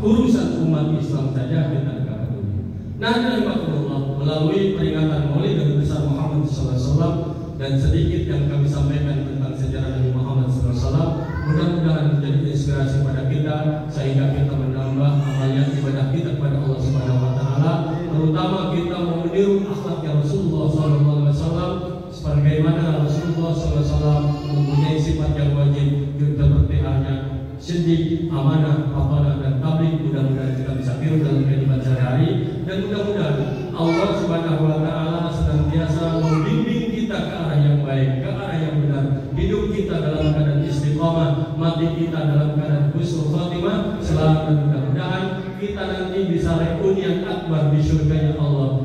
urusan umat Islam saja kita nggak peduli. Nah, Allah melalui peringatan Maulid Nabi besar Muhammad SAW dan sedikit yang kami sampaikan tentang sejarah Nabi Muhammad SAW, mudah-mudahan menjadi inspirasi pada kita sehingga kita menambah amalnya ibadah kita kepada Allah Subhanahu wa taala, terutama kita mau meniru akhlaknya Rasulullah SAW sebagaimana Rasulullah SAW mempunyai sifat yang wajib kita seperti halnya sedih, amanah, amanah dan tabligh. Mudah-mudahan kita bisa tiru dalam kehidupan sehari-hari dan mudah-mudahan Allah Subhanahu wa taala senantiasa membimbing kita ke arah yang baik, ke arah yang benar. Hidup kita dalam keadaan istiqomah, mati kita dalam keadaan husnul khatimah. Selamat, mudah-mudahan kita nanti bisa reunian akbar di surganya Allah